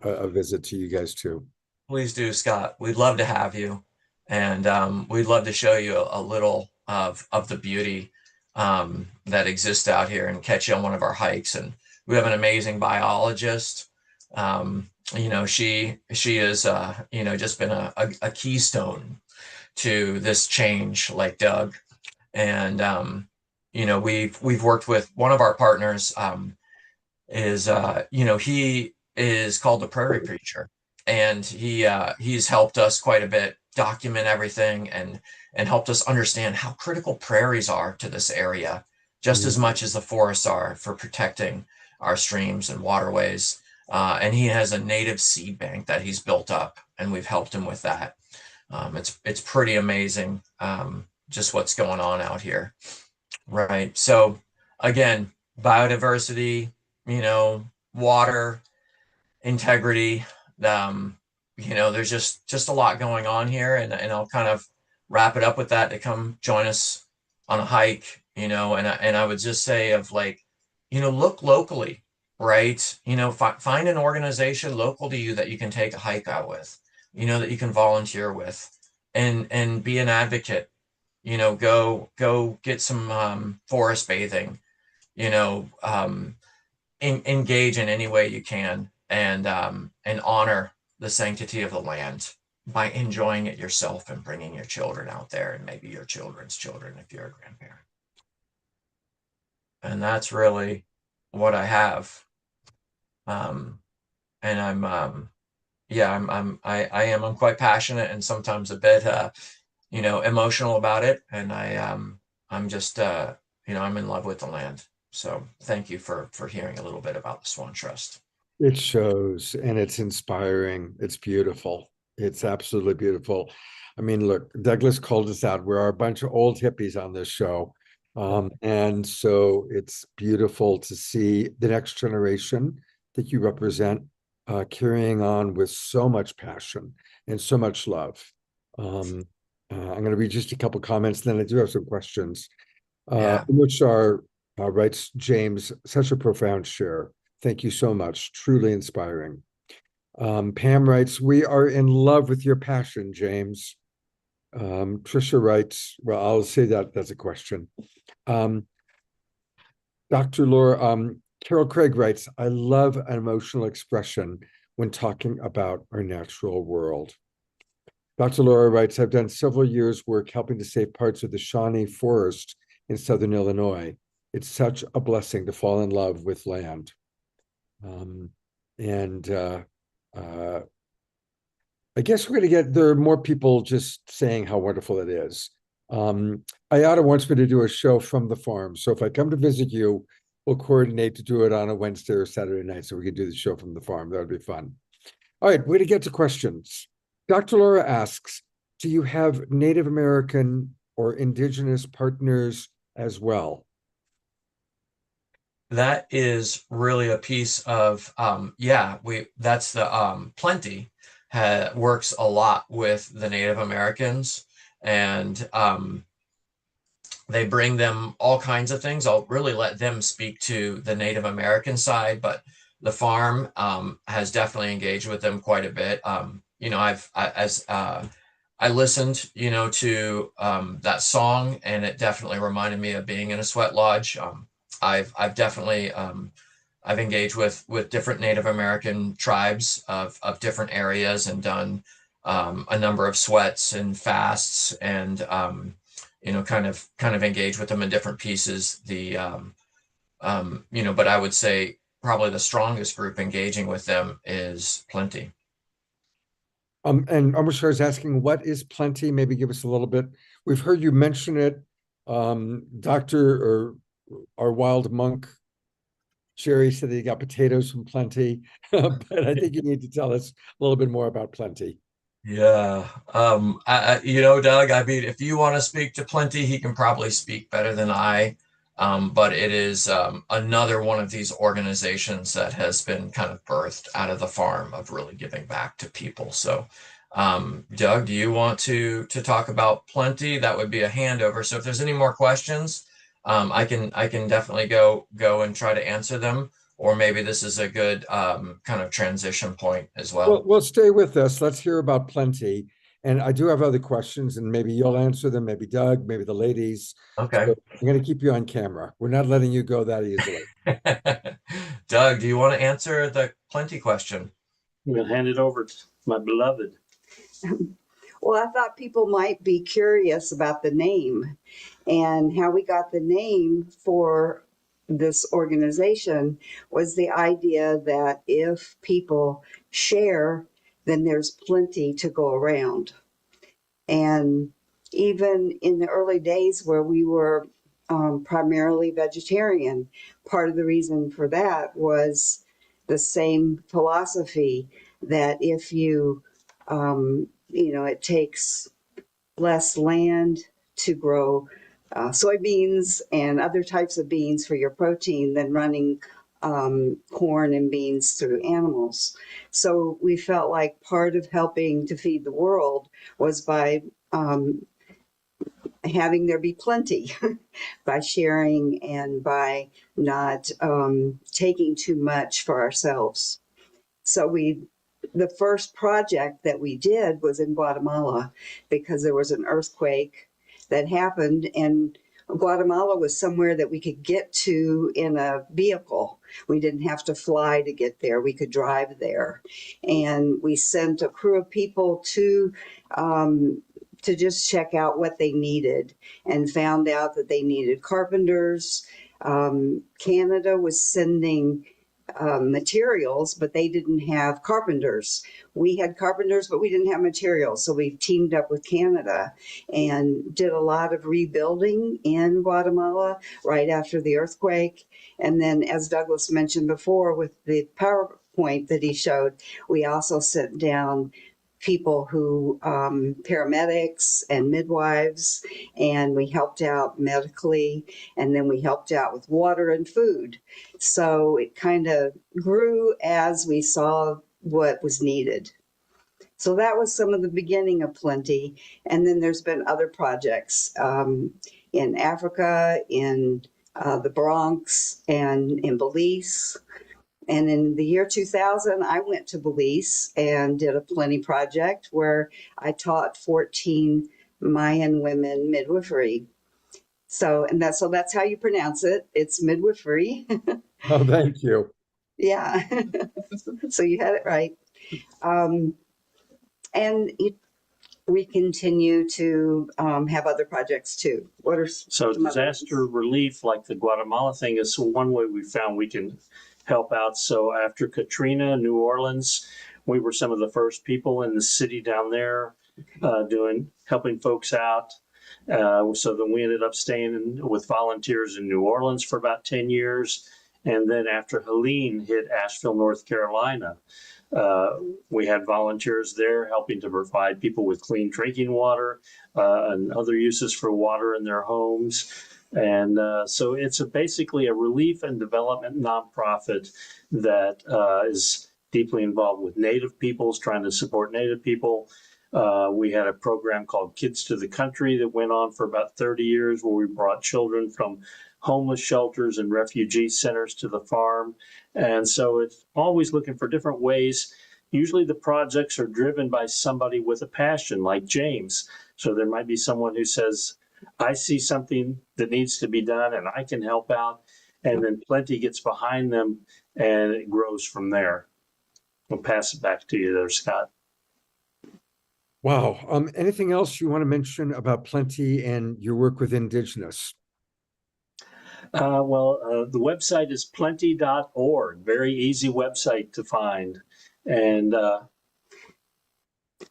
[SPEAKER 2] a visit to you guys too.
[SPEAKER 9] Please do, Scott. We'd love to have you, and we'd love to show you a little of the beauty that exists out here and catch you on one of our hikes. And we have an amazing biologist. You know, she is, you know, just been a keystone to this change, like Doug. And, you know, we've worked with one of our partners, you know, he is called the Prairie Preacher, and he's helped us quite a bit document everything and helped us understand how critical prairies are to this area, just as much as the forests are for protecting our streams and waterways. And he has a native seed bank that he's built up, and we've helped him with that. It's pretty amazing, just what's going on out here, right? So again, biodiversity, water, integrity, there's just a lot going on here, and I'll kind of wrap it up with that to come join us on a hike, and I would just say of like, look locally, right? Find an organization local to you that you can take a hike out with, that you can volunteer with, and be an advocate. Go get some forest bathing, engage in any way you can, and honor the sanctity of the land by enjoying it yourself and bringing your children out there, and maybe your children's children if you're a grandparent. And that's really what I have. And I'm quite passionate and sometimes a bit emotional about it, and I'm just I'm in love with the land. So thank you for hearing a little bit about the Swan Trust.
[SPEAKER 2] It shows, and it's inspiring. It's beautiful. It's absolutely beautiful. I mean, look, Douglas called us out. We're a bunch of old hippies on this show. And so it's beautiful to see the next generation that you represent carrying on with so much passion and so much love. I'm going to read just a couple comments, and then I do have some questions. Which are, writes James, such a profound share. Thank you so much. Truly inspiring. Pam writes, we are in love with your passion, James. Trisha writes, well, I'll say that's a question. Dr. Laura, Carol Craig writes, I love an emotional expression when talking about our natural world. Dr. Laura writes, I've done several years work helping to save parts of the Shawnee Forest in Southern Illinois. It's such a blessing to fall in love with land. I guess we're going to get, there are more people just saying how wonderful it is. Ayada wants me to do a show from the farm. So if I come to visit you, we'll coordinate to do it on a Wednesday or Saturday night so we can do the show from the farm. That would be fun. All right, we're going to get to questions. Dr. Laura asks, do you have Native American or indigenous partners as well?
[SPEAKER 9] That is really a piece of, that's the Plenty works a lot with the Native Americans, and they bring them all kinds of things. I'll really let them speak to the Native American side, but the farm has definitely engaged with them quite a bit. I listened, to that song, and it definitely reminded me of being in a sweat lodge. I've definitely I've engaged with different Native American tribes of different areas, and done a number of sweats and fasts, and kind of engage with them in different pieces. But I would say probably the strongest group engaging with them is Plenty.
[SPEAKER 2] And Amrishar is asking, what is Plenty? Maybe give us a little bit. We've heard you mention it. Dr. or our wild monk, Jerry, said that he got potatoes from Plenty, but I think you need to tell us a little bit more about Plenty.
[SPEAKER 9] Yeah. Doug, I mean, if you want to speak to Plenty, he can probably speak better than I. But it is another one of these organizations that has been kind of birthed out of the farm of really giving back to people. So, Doug, do you want to talk about Plenty? That would be a handover. So if there's any more questions, I can definitely go and try to answer them. Or maybe this is a good kind of transition point as well.
[SPEAKER 2] Well, stay with us. Let's hear about Plenty. And I do have other questions, and maybe you'll answer them, maybe Doug, maybe the ladies.
[SPEAKER 9] Okay.
[SPEAKER 2] So I'm going to keep you on camera. We're not letting you go that easily.
[SPEAKER 9] Doug, do you want to answer the Plenty question?
[SPEAKER 7] I'm going to hand it over to my beloved.
[SPEAKER 8] Well, I thought people might be curious about the name and how we got the name for this organization. Was the idea that if people share, then there's plenty to go around. And even in the early days where we were primarily vegetarian, part of the reason for that was the same philosophy that if you, it takes less land to grow soybeans and other types of beans for your protein than running corn and beans through animals. So we felt like part of helping to feed the world was by having there be plenty, by sharing and by not taking too much for ourselves. So the first project that we did was in Guatemala because there was an earthquake that happened, and Guatemala was somewhere that we could get to in a vehicle. We didn't have to fly to get there. We could drive there. And we sent a crew of people to just check out what they needed, and found out that they needed carpenters. Canada was sending materials, but they didn't have carpenters. We had carpenters, but we didn't have materials. So we teamed up with Canada and did a lot of rebuilding in Guatemala right after the earthquake. And then, as Douglas mentioned before, with the PowerPoint that he showed, we also sent down people who, paramedics and midwives, and we helped out medically, and then we helped out with water and food. So it kind of grew as we saw what was needed. So that was some of the beginning of Plenty. And then there's been other projects in Africa, in the Bronx, and in Belize. And in the year 2000, I went to Belize and did a Plenty project where I taught 14 Mayan women midwifery. So that's how you pronounce it. It's midwifery.
[SPEAKER 2] Oh, thank you.
[SPEAKER 8] Yeah. So you had it right. We continue to have other projects too. What are
[SPEAKER 7] So disaster relief, like the Guatemala thing, is one way we found we can help out. So after Katrina, New Orleans, we were some of the first people in the city down there helping folks out. So then we ended up staying with volunteers in New Orleans for about 10 years. And then after Helene hit Asheville, North Carolina, we had volunteers there helping to provide people with clean drinking water and other uses for water in their homes. And so it's basically a relief and development nonprofit that is deeply involved with Native peoples, trying to support Native people. We had a program called Kids to the Country that went on for about 30 years, where we brought children from homeless shelters and refugee centers to the farm. And so it's always looking for different ways. Usually the projects are driven by somebody with a passion, like James. So there might be someone who says, I see something that needs to be done and I can help out. And then Plenty gets behind them and it grows from there. We'll pass it back to you there, Scott.
[SPEAKER 2] Wow. Anything else you want to mention about Plenty and your work with Indigenous?
[SPEAKER 7] The website is plenty.org. Very easy website to find. And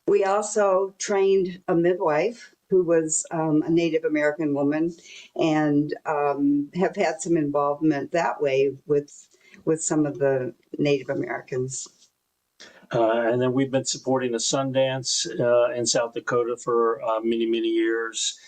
[SPEAKER 8] we also trained a midwife who was a Native American woman, and have had some involvement that way with some of the Native Americans.
[SPEAKER 7] And then we've been supporting a Sundance in South Dakota for many, many years,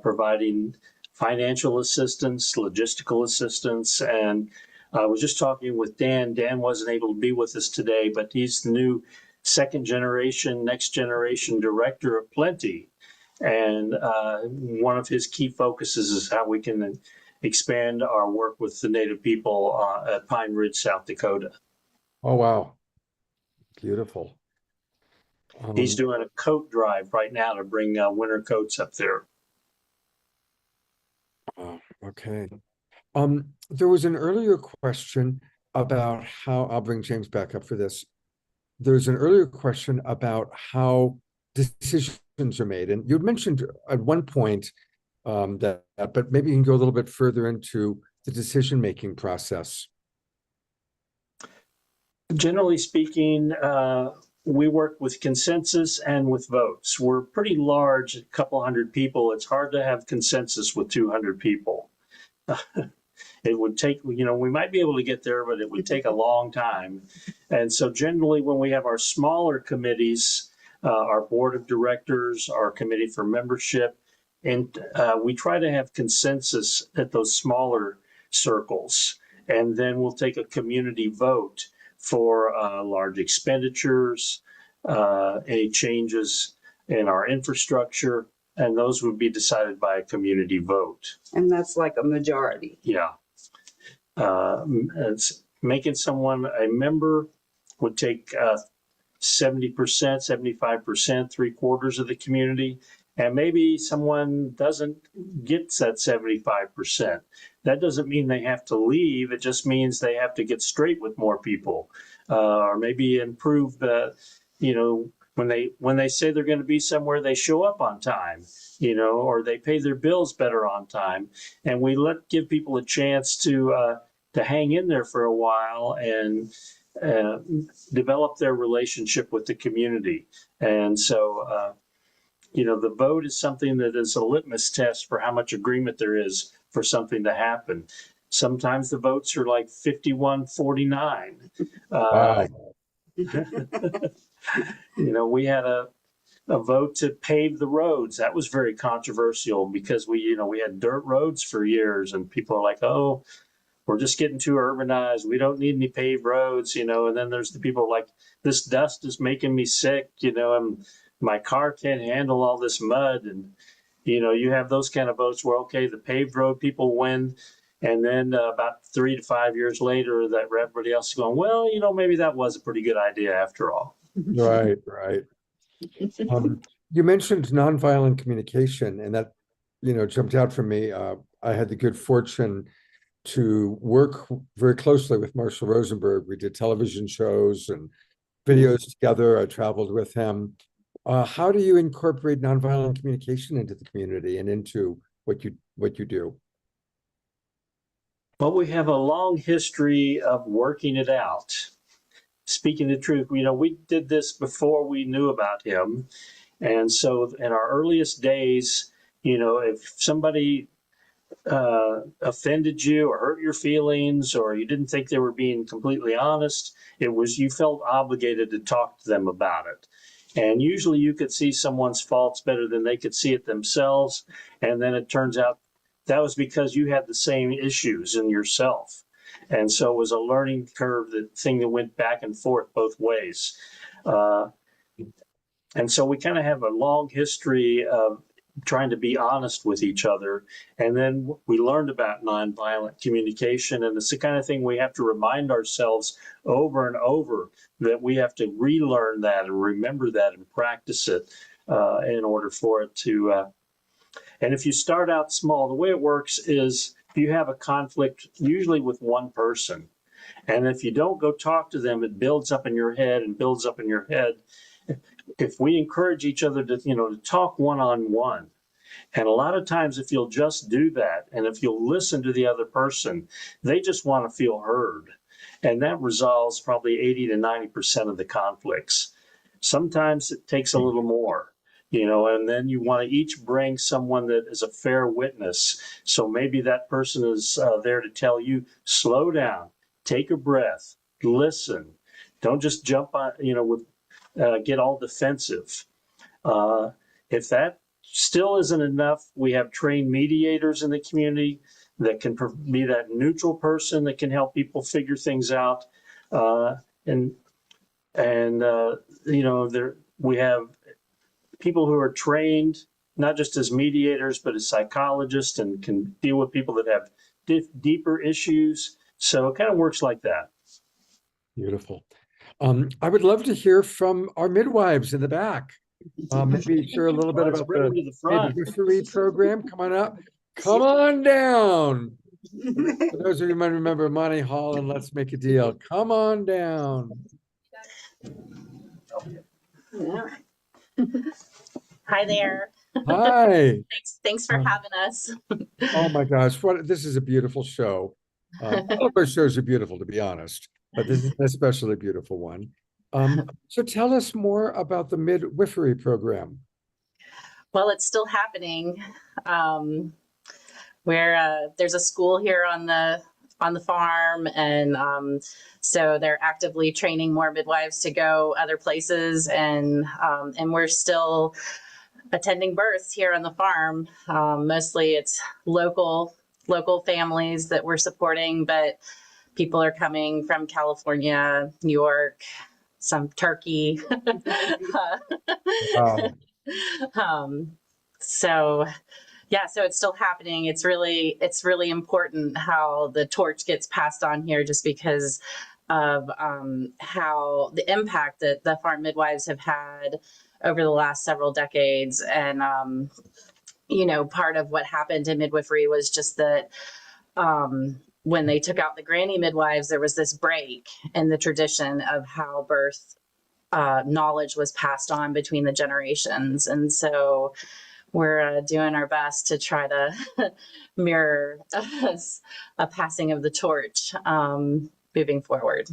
[SPEAKER 7] providing financial assistance, logistical assistance. And I was just talking with Dan. Dan wasn't able to be with us today, but he's the new next generation director of Plenty. And one of his key focuses is how we can expand our work with the Native people at Pine Ridge, South Dakota.
[SPEAKER 2] Oh, wow. Beautiful.
[SPEAKER 7] He's doing a coat drive right now to bring winter coats up there.
[SPEAKER 2] Okay. There was an earlier question about how, I'll bring James back up for this. There's an earlier question about how decisions are made. And you'd mentioned at one point that, but maybe you can go a little bit further into the decision-making process.
[SPEAKER 7] Generally speaking, we work with consensus and with votes. We're pretty large, a couple hundred people. It's hard to have consensus with 200 people. It would take, we might be able to get there, but it would take a long time. And so generally when we have our smaller committees, our board of directors, our committee for membership, and we try to have consensus at those smaller circles. And then we'll take a community vote for large expenditures, any changes in our infrastructure, and those would be decided by a community vote.
[SPEAKER 8] And that's like a majority.
[SPEAKER 7] Yeah. It's making someone a member would take 70%, 75%, 3/4 of the community. And maybe someone doesn't get that 75%. That doesn't mean they have to leave. It just means they have to get straight with more people, or maybe improve the, when they say they're going to be somewhere, they show up on time, or they pay their bills better on time. And we give people a chance to hang in there for a while and develop their relationship with the community. And so, the vote is something that is a litmus test for how much agreement there is for something to happen. Sometimes the votes are like 51-49.
[SPEAKER 2] Wow.
[SPEAKER 7] We had a vote to pave the roads. That was very controversial because we had dirt roads for years, and people are like, oh, we're just getting too urbanized. We don't need any paved roads, and then there's the people like, this dust is making me sick, and my car can't handle all this mud. And, you have those kind of votes where, okay, the paved road people win. And then about 3 to 5 years later, that everybody else is going, well, maybe that was a pretty good idea after all.
[SPEAKER 2] Right. You mentioned nonviolent communication, and that, jumped out for me. I had the good fortune to work very closely with Marshall Rosenberg. We did television shows and videos together. I traveled with him. How do you incorporate nonviolent communication into the community and into what you do?
[SPEAKER 7] Well, we have a long history of working it out. Speaking the truth, we did this before we knew about him. And so in our earliest days, if somebody offended you or hurt your feelings, or you didn't think they were being completely honest, you felt obligated to talk to them about it. And usually you could see someone's faults better than they could see it themselves. And then it turns out that was because you had the same issues in yourself. And so it was a learning curve, the thing that went back and forth both ways. And so we kind of have a long history of trying to be honest with each other. And then we learned about nonviolent communication. And it's the kind of thing we have to remind ourselves over and over, that we have to relearn that and remember that and practice it in order for it to. And if you start out small, the way it works is you have a conflict usually with one person. And if you don't go talk to them, it builds up in your head and builds up in your head. If we encourage each other to talk one-on-one, and a lot of times if you'll just do that, and if you'll listen to the other person, they just want to feel heard. And that resolves probably 80 to 90% of the conflicts. Sometimes it takes a little more, and then you want to each bring someone that is a fair witness. So maybe that person is there to tell you, slow down, take a breath, listen. Don't just jump on, get all defensive. If that still isn't enough, we have trained mediators in the community that can be that neutral person that can help people figure things out. We have people who are trained not just as mediators, but as psychologists, and can deal with people that have deeper issues. So it kind of works like that.
[SPEAKER 2] Beautiful. I would love to hear from our midwives in the back. Maybe share a little bit about the midwifery program. Come on up. Come on down. For those of you who might remember Monty Hall and Let's Make a Deal, come on down.
[SPEAKER 10] Hi there.
[SPEAKER 2] Hi.
[SPEAKER 10] Thanks for having us.
[SPEAKER 2] Oh my gosh, this is a beautiful show. All of our shows are beautiful, to be honest, but this is an especially beautiful one. So tell us more about the midwifery program.
[SPEAKER 10] Well, it's still happening. there's a school here on the farm, and so they're actively training more midwives to go other places, and we're still attending births here on the farm. Mostly it's local families that we're supporting, but people are coming from California, New York, some Turkey.
[SPEAKER 2] Wow.
[SPEAKER 10] So yeah, so it's still happening. It's really important how the torch gets passed on here, just because of how the impact that the farm midwives have had over the last several decades. And part of what happened in midwifery was just that when they took out the granny midwives, there was this break in the tradition of how birth knowledge was passed on between the generations. And so we're doing our best to try to mirror a passing of the torch moving forward.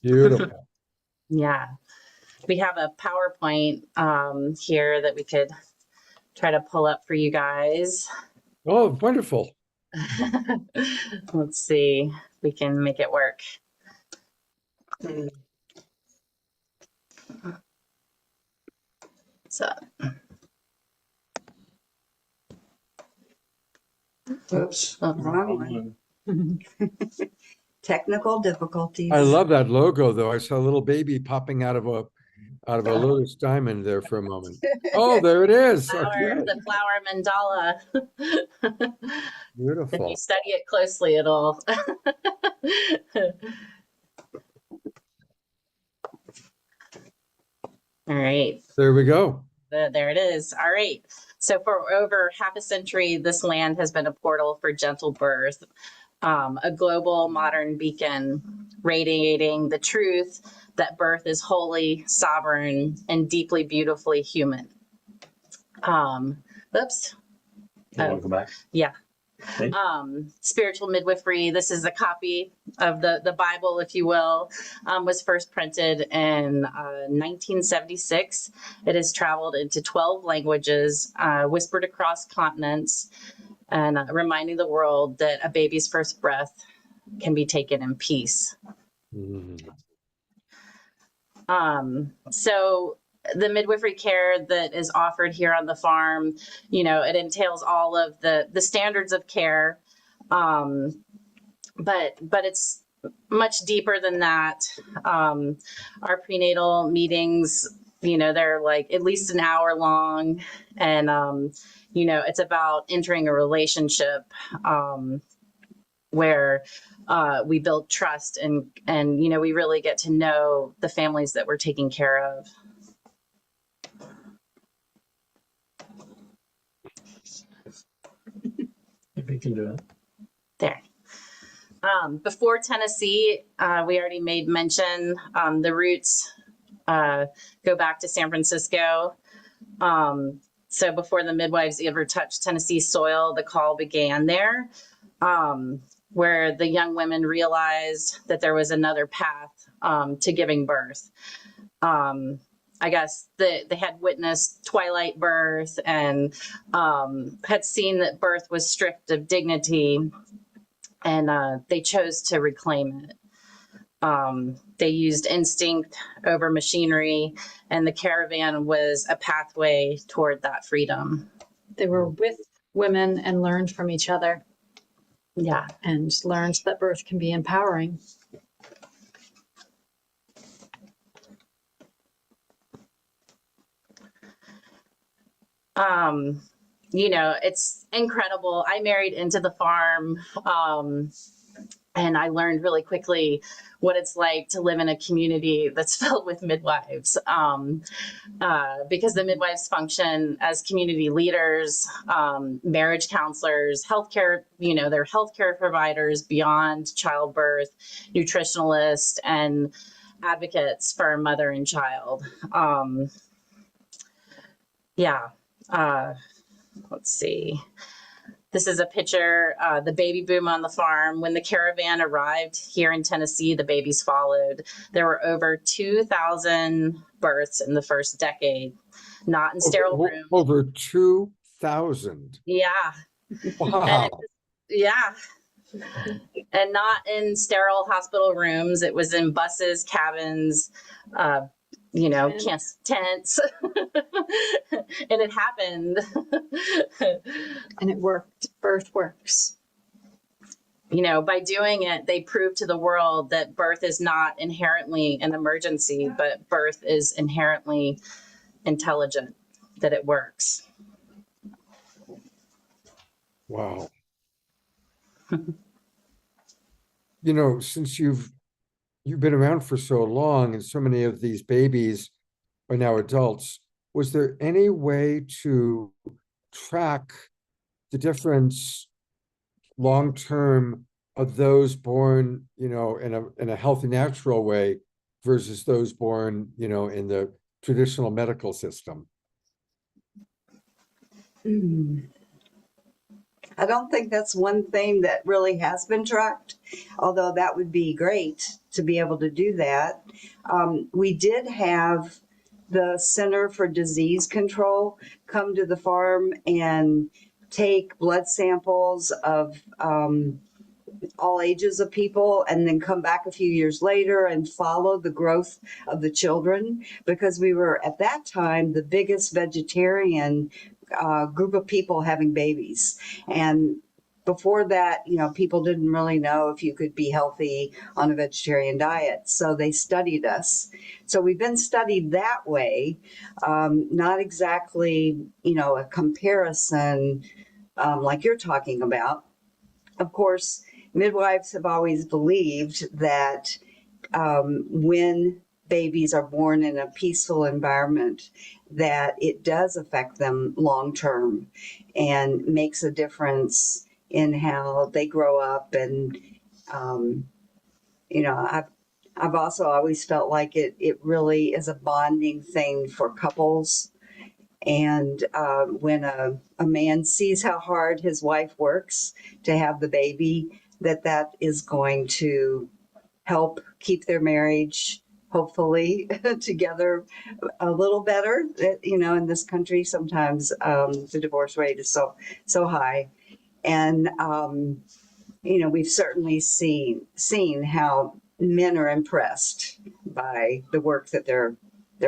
[SPEAKER 2] Beautiful.
[SPEAKER 10] Yeah. We have a PowerPoint here that we could try to pull up for you guys.
[SPEAKER 2] Oh, wonderful.
[SPEAKER 10] Let's see if we can make it work. So,
[SPEAKER 8] oops, wrong one. Technical difficulties.
[SPEAKER 2] I love that logo, though. I saw a little baby popping out of a lotus diamond there for a moment. Oh, there it is.
[SPEAKER 10] the flower mandala.
[SPEAKER 2] Beautiful.
[SPEAKER 10] If you study it closely, it'll. All right.
[SPEAKER 2] There we go.
[SPEAKER 10] There it is. All right. So for over half a century, this land has been a portal for gentle birth, a global modern beacon radiating the truth that birth is holy, sovereign, and deeply, beautifully human. Oops.
[SPEAKER 7] Welcome back.
[SPEAKER 10] Yeah.
[SPEAKER 7] Okay.
[SPEAKER 10] Spiritual midwifery, this is a copy of the Bible, if you will, was first printed in 1976. It has traveled into 12 languages, whispered across continents, and reminding the world that a baby's first breath can be taken in peace. So the midwifery care that is offered here on the farm, it entails all of the standards of care, but it's much deeper than that. Our prenatal meetings, they're like at least an hour long, and it's about entering a relationship where we build trust and we really get to know the families that we're taking care of.
[SPEAKER 7] If you can do it.
[SPEAKER 10] There. Before Tennessee, we already made mention, the roots go back to San Francisco. So before the midwives ever touched Tennessee soil, the call began there, where the young women realized that there was another path to giving birth. I guess they had witnessed twilight birth and had seen that birth was stripped of dignity, and they chose to reclaim it. They used instinct over machinery, and the caravan was a pathway toward that freedom.
[SPEAKER 11] They were with women and learned from each other.
[SPEAKER 10] Yeah.
[SPEAKER 11] And learned that birth can be empowering.
[SPEAKER 10] It's incredible. I married into the farm, and I learned really quickly what it's like to live in a community that's filled with midwives, because the midwives function as community leaders, marriage counselors, healthcare, they're healthcare providers beyond childbirth, nutritionalists, and advocates for mother and child. Let's see. This is a picture, the baby boom on the farm. When the caravan arrived here in Tennessee, the babies followed. There were over 2,000 births in the first decade, not in sterile rooms.
[SPEAKER 2] Over 2,000.
[SPEAKER 10] Yeah.
[SPEAKER 2] Wow.
[SPEAKER 10] Yeah. And not in sterile hospital rooms. It was in buses, cabins, tents. And it happened.
[SPEAKER 11] And it worked. Birth works.
[SPEAKER 10] By doing it, they proved to the world that birth is not inherently an emergency, but birth is inherently intelligent, that it works.
[SPEAKER 2] Wow. Since you've been around for so long and so many of these babies are now adults, was there any way to track the difference long-term of those born, in a healthy, natural way versus those born, in the traditional medical system?
[SPEAKER 8] I don't think that's one thing that really has been tracked, although that would be great to be able to do that. We did have the Center for Disease Control come to the farm and take blood samples of all ages of people, and then come back a few years later and follow the growth of the children, because we were at that time the biggest vegetarian group of people having babies. And before that, people didn't really know if you could be healthy on a vegetarian diet. So they studied us. So we've been studied that way, not exactly, a comparison like you're talking about. Of course, midwives have always believed that when babies are born in a peaceful environment, that it does affect them long term and makes a difference in how they grow up. And I've also always felt like it really is a bonding thing for couples. And when a man sees how hard his wife works to have the baby, that is going to help keep their marriage hopefully together a little better. In this country, sometimes the divorce rate is so high. And, we've certainly seen how men are impressed by the work that their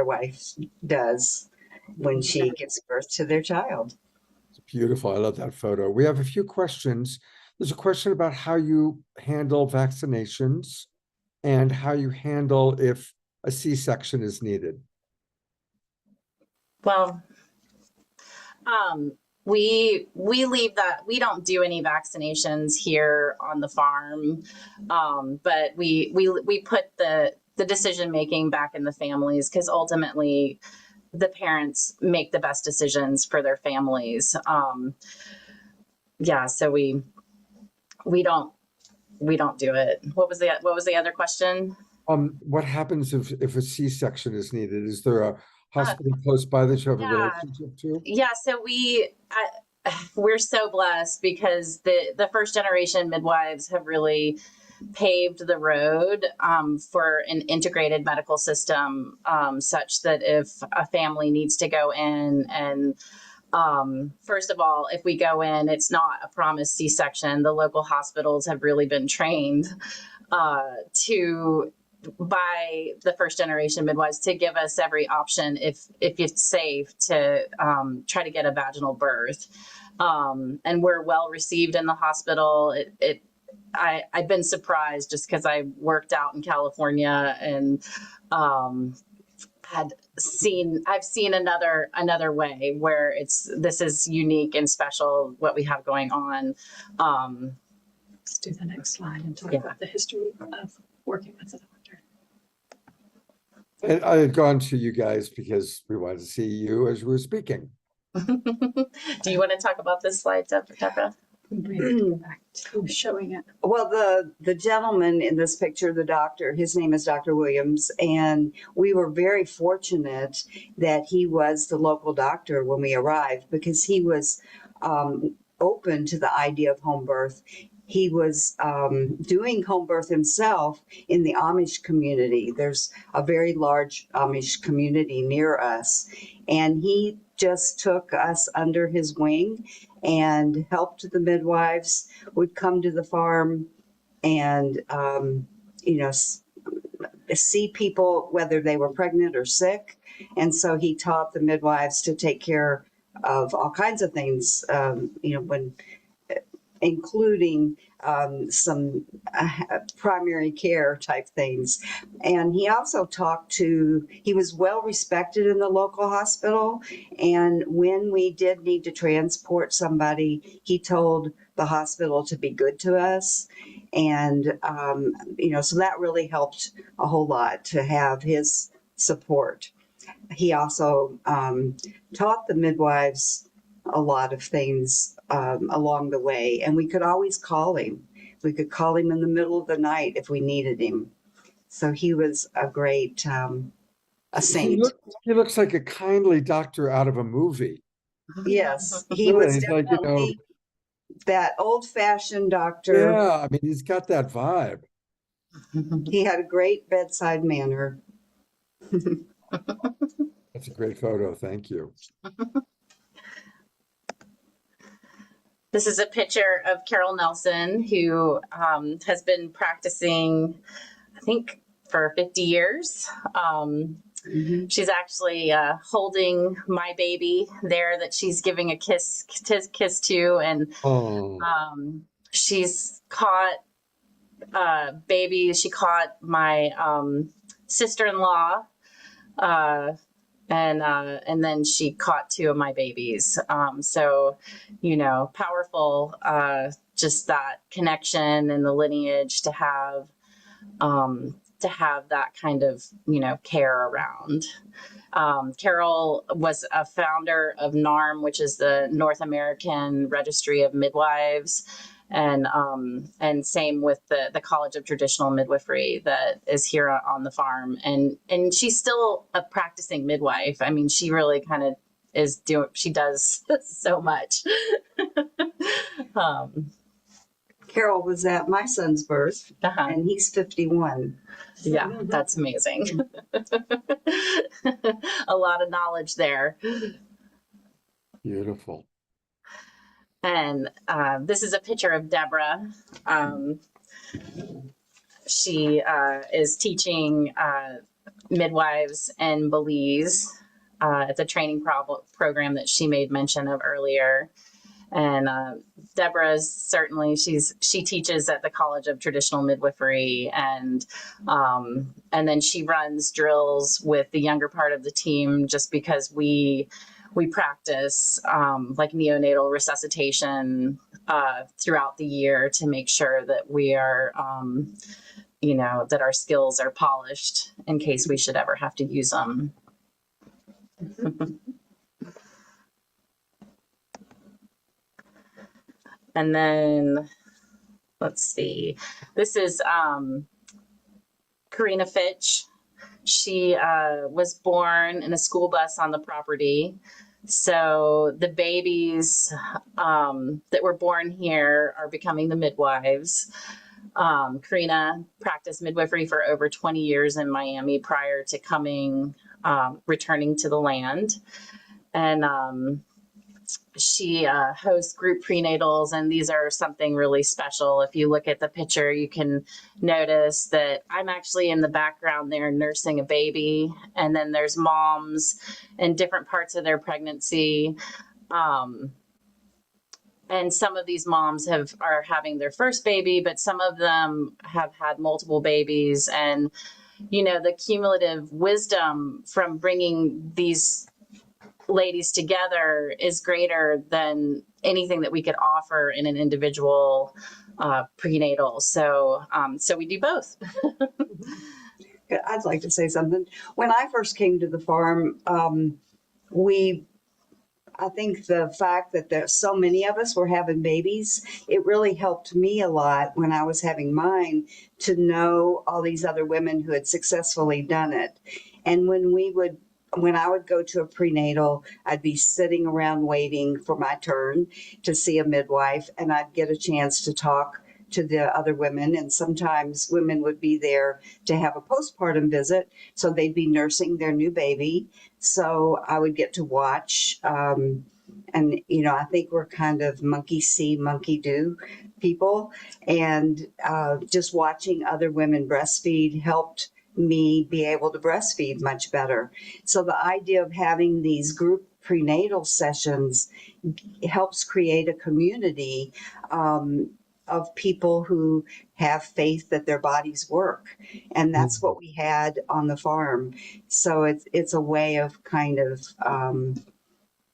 [SPEAKER 8] wife does when she gives birth to their child.
[SPEAKER 2] It's beautiful. I love that photo. We have a few questions. There's a question about how you handle vaccinations and how you handle if a C-section is needed.
[SPEAKER 10] Well, we leave that. We don't do any vaccinations here on the farm, but we put the decision making back in the families, because ultimately the parents make the best decisions for their families. So we don't do it. What was the other question?
[SPEAKER 2] What happens if a C-section is needed? Is there a hospital close by that you have a relationship to?
[SPEAKER 10] Yeah, so we're so blessed, because the first generation midwives have really paved the road for an integrated medical system, such that if a family needs to go in and first of all, if we go in, it's not a promised C-section. The local hospitals have really been trained by the first generation midwives to give us every option if it's safe to try to get a vaginal birth. And we're well received in the hospital. I've been surprised, just because I worked out in California and I've seen another way where this is unique and special, what we have going on.
[SPEAKER 11] Let's do the next slide and talk about the history of working with the doctor.
[SPEAKER 2] And I had gone to you guys because we wanted to see you as you were speaking.
[SPEAKER 10] Do you want to talk about this slide, Deborah?
[SPEAKER 11] Go back to showing it.
[SPEAKER 8] Well, the gentleman in this picture, the doctor, his name is Dr. Williams, and we were very fortunate that he was the local doctor when we arrived, because he was open to the idea of home birth. He was doing home birth himself in the Amish community. There's a very large Amish community near us. And he just took us under his wing and helped the midwives, would come to the farm and, see people, whether they were pregnant or sick. And so he taught the midwives to take care of all kinds of things, including some primary care type things. And he also he was well respected in the local hospital. And when we did need to transport somebody, he told the hospital to be good to us. And, so that really helped a whole lot to have his support. He also taught the midwives a lot of things along the way, and we could always call him. We could call him in the middle of the night if we needed him. So he was a great a saint.
[SPEAKER 2] He looks like a kindly doctor out of a movie.
[SPEAKER 8] Yes, he was definitely that old-fashioned doctor.
[SPEAKER 2] Yeah, I mean, he's got that vibe.
[SPEAKER 8] He had a great bedside manner.
[SPEAKER 2] That's a great photo. Thank you.
[SPEAKER 10] This is a picture of Carol Nelson, who has been practicing, I think, for 50 years. She's actually holding my baby there that she's giving a kiss to, and she's caught baby. She caught my sister-in-law, and then she caught 2 of my babies. So, powerful, just that connection and the lineage to have that kind of, care around. Carol was a founder of NARM, which is the North American Registry of Midwives. And same with the College of Traditional Midwifery that is here on the farm. And she's still a practicing midwife. I mean, she really kind of she does so much.
[SPEAKER 8] Carol was at my son's birth, and he's 51.
[SPEAKER 10] Yeah, that's amazing. A lot of knowledge there.
[SPEAKER 2] Beautiful.
[SPEAKER 10] And this is a picture of Deborah. She is teaching midwives in Belize. It's a training program that she made mention of earlier. And Deborah's certainly, she teaches at the College of Traditional Midwifery, and then she runs drills with the younger part of the team just because we practice like neonatal resuscitation throughout the year to make sure that we are, that our skills are polished in case we should ever have to use them. And then, let's see, this is Karina Fitch. She was born in a school bus on the property. So the babies that were born here are becoming the midwives. Karina practiced midwifery for over 20 years in Miami prior to returning to the land. And she hosts group prenatals, and these are something really special. If you look at the picture, you can notice that I'm actually in the background there nursing a baby, and then there's moms in different parts of their pregnancy. And some of these moms are having their first baby, but some of them have had multiple babies. And, the cumulative wisdom from bringing these ladies together is greater than anything that we could offer in an individual prenatal. So we do both.
[SPEAKER 8] I'd like to say something. When I first came to the farm, I think the fact that there's so many of us were having babies, it really helped me a lot when I was having mine to know all these other women who had successfully done it. And when I would go to a prenatal, I'd be sitting around waiting for my turn to see a midwife, and I'd get a chance to talk to the other women, and sometimes women would be there to have a postpartum visit, so they'd be nursing their new baby. So I would get to watch, and I think we're kind of monkey see, monkey do people, and just watching other women breastfeed helped me be able to breastfeed much better. So the idea of having these group prenatal sessions helps create a community of people who have faith that their bodies work. And that's what we had on the farm. So it's a way of kind of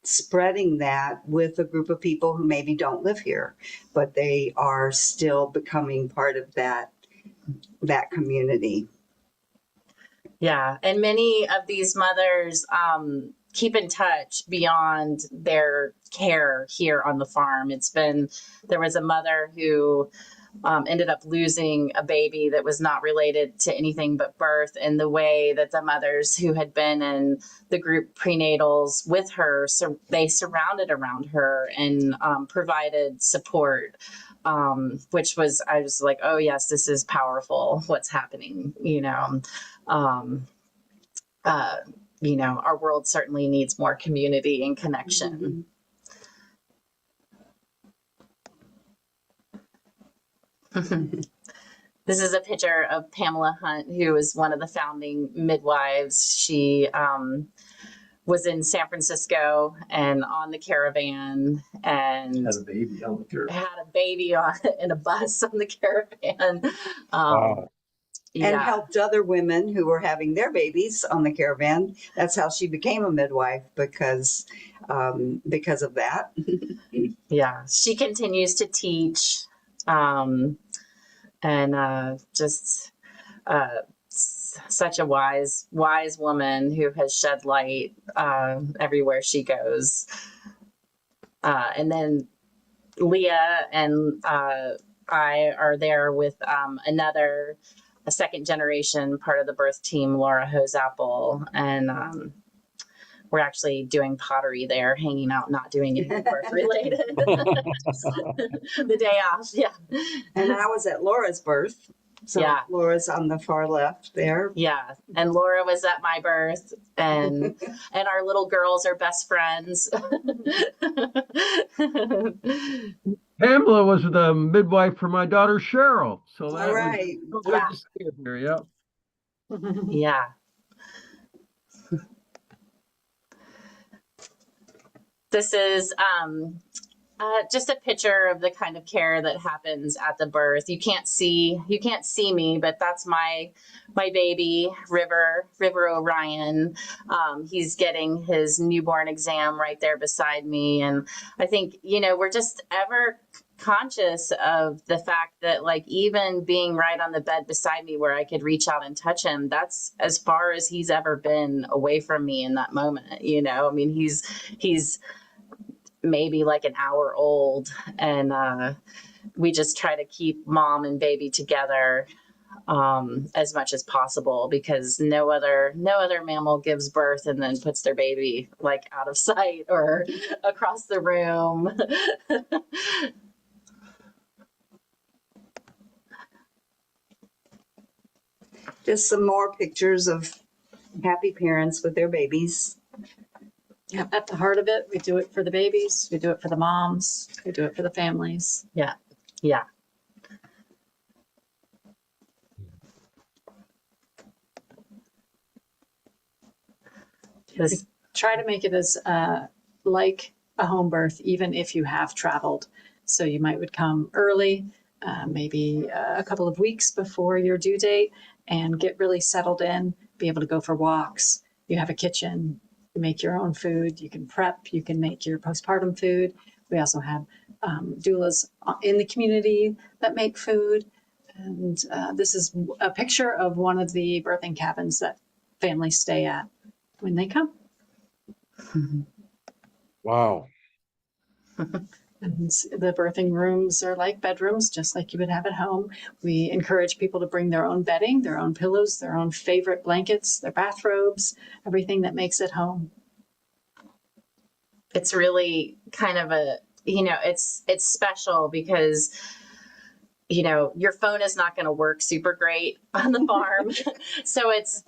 [SPEAKER 8] spreading that with a group of people who maybe don't live here, but they are still becoming part of that community.
[SPEAKER 10] Yeah, and many of these mothers keep in touch beyond their care here on the farm. There was a mother who ended up losing a baby that was not related to anything but birth, and the way that the mothers who had been in the group prenatals with her, so they surrounded around her and provided support, which was, I was like, oh yes, this is powerful, what's happening, our world certainly needs more community and connection. This is a picture of Pamela Hunt, who is one of the founding midwives. She was in San Francisco and on the caravan, and
[SPEAKER 6] Had a baby on the caravan.
[SPEAKER 10] Had a baby in a bus on the caravan.
[SPEAKER 8] And helped other women who were having their babies on the caravan. That's how she became a midwife, because of that.
[SPEAKER 10] Yeah, she continues to teach, and just such a wise woman who has shed light everywhere she goes. And then Leah and I are there with a second generation part of the birth team, Laura Hosapple, and we're actually doing pottery there, hanging out, not doing anything birth related. The day off, yeah.
[SPEAKER 8] And I was at Laura's birth. So yeah. Laura's on the far left there.
[SPEAKER 10] Yeah, and Laura was at my birth, and our little girls are best friends.
[SPEAKER 6] Pamela was the midwife for my daughter Cheryl. So that
[SPEAKER 8] right.
[SPEAKER 6] Was good to see her here. Yeah.
[SPEAKER 10] Yeah. This is just a picture of the kind of care that happens at the birth. You can't see me, but that's my baby, River Orion. He's getting his newborn exam right there beside me. And I think, we're just ever conscious of the fact that, like, even being right on the bed beside me where I could reach out and touch him, that's as far as he's ever been away from me in that moment. I mean, he's maybe like an hour old, and we just try to keep mom and baby together as much as possible, because no other mammal gives birth and then puts their baby like out of sight or across the room.
[SPEAKER 8] Just some more pictures of happy parents with their babies.
[SPEAKER 11] Yeah, at the heart of it, we do it for the babies, we do it for the moms, we do it for the families.
[SPEAKER 10] Yeah, yeah.
[SPEAKER 11] We try to make it as like a home birth, even if you have traveled. So you would come early, maybe a couple of weeks before your due date, and get really settled in, be able to go for walks. You have a kitchen. Make your own food, you can prep, you can make your postpartum food. We also have doulas in the community that make food. And this is a picture of one of the birthing cabins that families stay at when they come.
[SPEAKER 2] Wow.
[SPEAKER 11] And the birthing rooms are like bedrooms, just like you would have at home. We encourage people to bring their own bedding, their own pillows, their own favorite blankets, their bathrobes, everything that makes it home.
[SPEAKER 10] It's really kind of it's special because you know, your phone is not going to work super great on the farm. So it's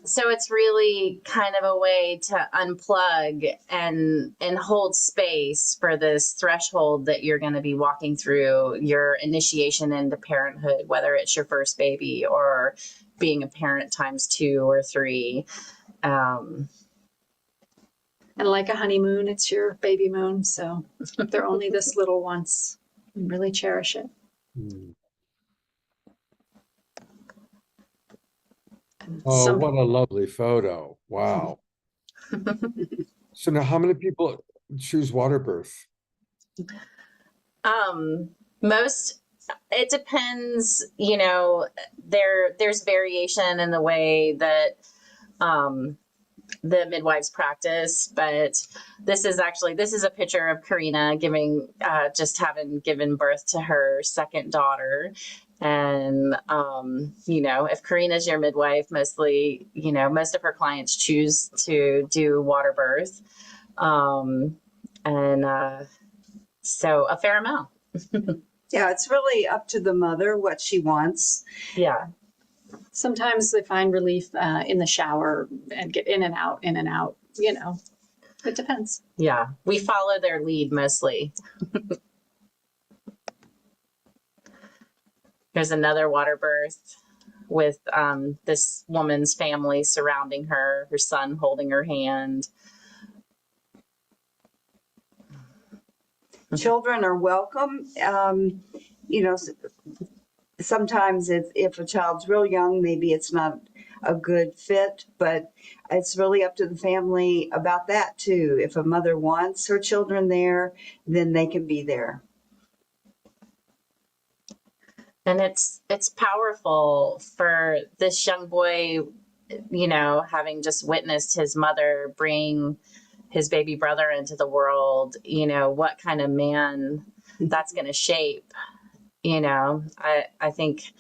[SPEAKER 10] really kind of a way to unplug and hold space for this threshold that you're going to be walking through, your initiation into parenthood, whether it's your first baby or being a parent times 2 or 3.
[SPEAKER 11] And like a honeymoon, it's your baby moon. So they're only this little once. Really cherish it.
[SPEAKER 2] Oh, what a lovely photo. Wow. So now how many people choose water birth?
[SPEAKER 10] Most, it depends, you know, there's variation in the way that the midwives practice, but this is a picture of Karina just having given birth to her second daughter. And, you know, if Karina's your midwife, mostly, you know, most of her clients choose to do water birth. So a fair amount.
[SPEAKER 8] Yeah, it's really up to the mother what she wants.
[SPEAKER 10] Yeah.
[SPEAKER 11] Sometimes they find relief in the shower and get in and out, you know, it depends.
[SPEAKER 10] Yeah, we follow their lead mostly. There's another water birth with this woman's family surrounding her son holding her hand.
[SPEAKER 8] Children are welcome. You know, sometimes if a child's real young, maybe it's not a good fit, but it's really up to the family about that too. If a mother wants her children there, then they can be there.
[SPEAKER 10] And it's powerful for this young boy, you know, having just witnessed his mother bring his baby brother into the world, you know, what kind of man that's going to shape. You know, I think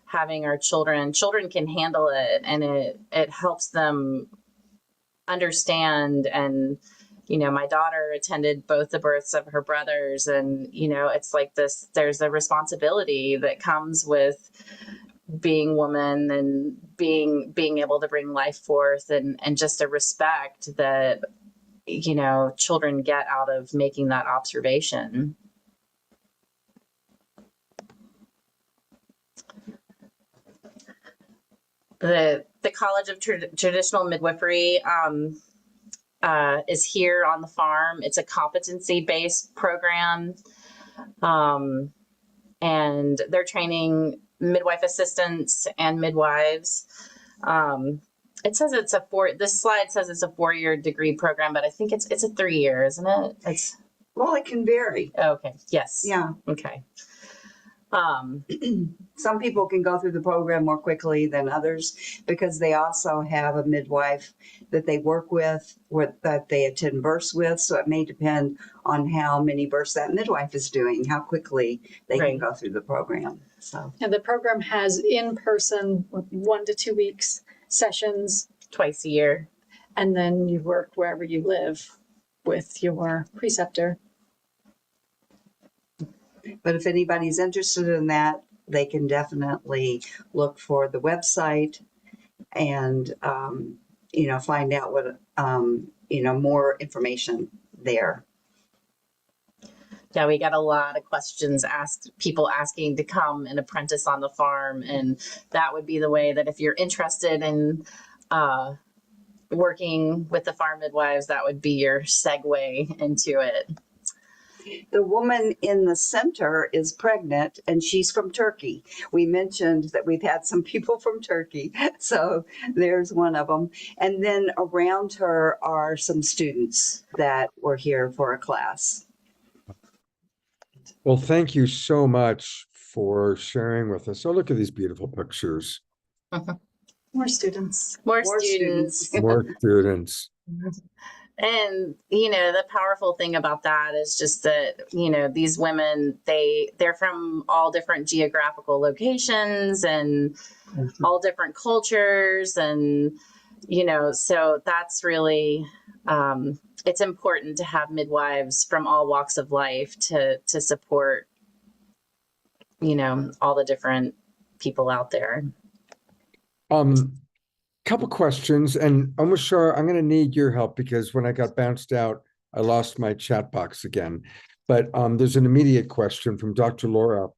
[SPEAKER 10] having our children can handle it, and it helps them understand. And, you know, my daughter attended both the births of her brothers, and, you know, it's like this, there's a responsibility that comes with being woman and being able to bring life forth, and just a respect that, you know, children get out of making that observation. The College of Traditional Midwifery is here on the farm. It's a competency-based program, and they're training midwife assistants and midwives. It says it's this slide says it's a 4-year degree program, but I think it's a 3-year, isn't it?
[SPEAKER 8] Well, it can vary.
[SPEAKER 10] Okay. Yes.
[SPEAKER 8] Yeah.
[SPEAKER 10] Okay.
[SPEAKER 8] Some people can go through the program more quickly than others because they also have a midwife that they work with, that they attend births with. So it may depend on how many births that midwife is doing, how quickly they can go through the program. So,
[SPEAKER 11] and the program has in-person 1 to 2 weeks sessions
[SPEAKER 10] twice a year,
[SPEAKER 11] and then you work wherever you live with your preceptor.
[SPEAKER 8] But if anybody's interested in that, they can definitely look for the website and, you know, find out what, you know, more information there.
[SPEAKER 10] Yeah, we got a lot of questions people asking to come and apprentice on the farm. And that would be the way that if you're interested in working with the farm midwives, that would be your segue into it.
[SPEAKER 8] The woman in the center is pregnant and she's from Turkey. We mentioned that we've had some people from Turkey. So there's one of them. And then around her are some students that were here for a class.
[SPEAKER 2] Well, thank you so much for sharing with us. Oh, look at these beautiful pictures.
[SPEAKER 11] More students.
[SPEAKER 10] More students.
[SPEAKER 2] More students.
[SPEAKER 10] And, you know, the powerful thing about that is just that, you know, these women, they're from all different geographical locations and all different cultures. And, you know, so that's really, it's important to have midwives from all walks of life to support all the different people out there.
[SPEAKER 2] Couple questions, and almost sure I'm going to need your help because when I got bounced out, I lost my chat box again. But there's an immediate question from Dr. Laura.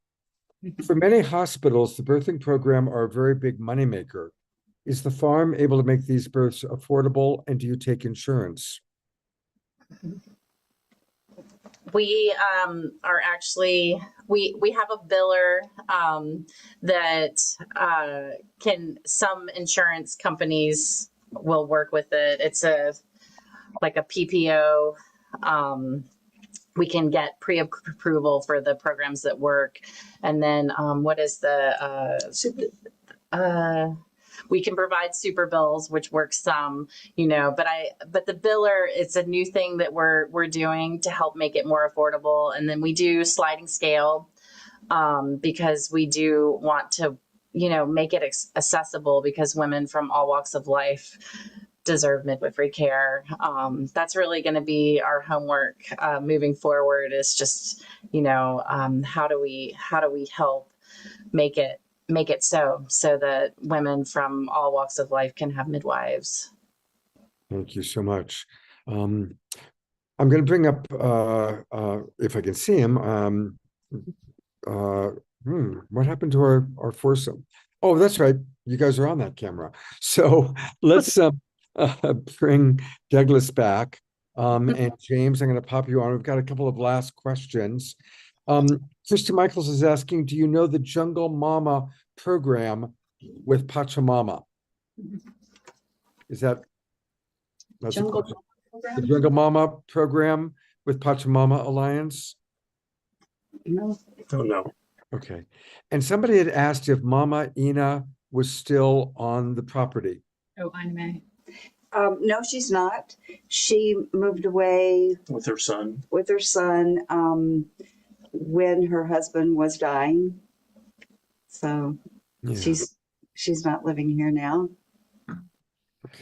[SPEAKER 2] For many hospitals, the birthing program are a very big moneymaker. Is the farm able to make these births affordable, and do you take insurance?
[SPEAKER 10] We are actually, we have a biller that some insurance companies will work with it. It's like a PPO. We can get pre-approval for the programs that work. And then what is we can provide super bills, which works some, but the biller, it's a new thing that we're doing to help make it more affordable. And then we do sliding scale because we do want to, make it accessible because women from all walks of life deserve midwifery care. That's really going to be our homework moving forward, is just, how do we help make it so that women from all walks of life can have midwives. Thank
[SPEAKER 2] you so much. I'm going to bring up, if I can see him, what happened to our foursome? Oh, that's right. You guys are on that camera. So let's bring Douglas back. And James, I'm going to pop you on. We've got a couple of last questions. Christy Michaels is asking, do you know the Jungle Mama program with Pachamama? Is that's the Jungle Mama program with Pachamama Alliance?
[SPEAKER 7] No. Don't know.
[SPEAKER 2] Okay. And somebody had asked if Mama Ina was still on the property.
[SPEAKER 11] Oh, Ina.
[SPEAKER 8] No, she's not. She moved away
[SPEAKER 7] with her son.
[SPEAKER 8] When her husband was dying. So
[SPEAKER 2] yeah.
[SPEAKER 8] she's not living here now.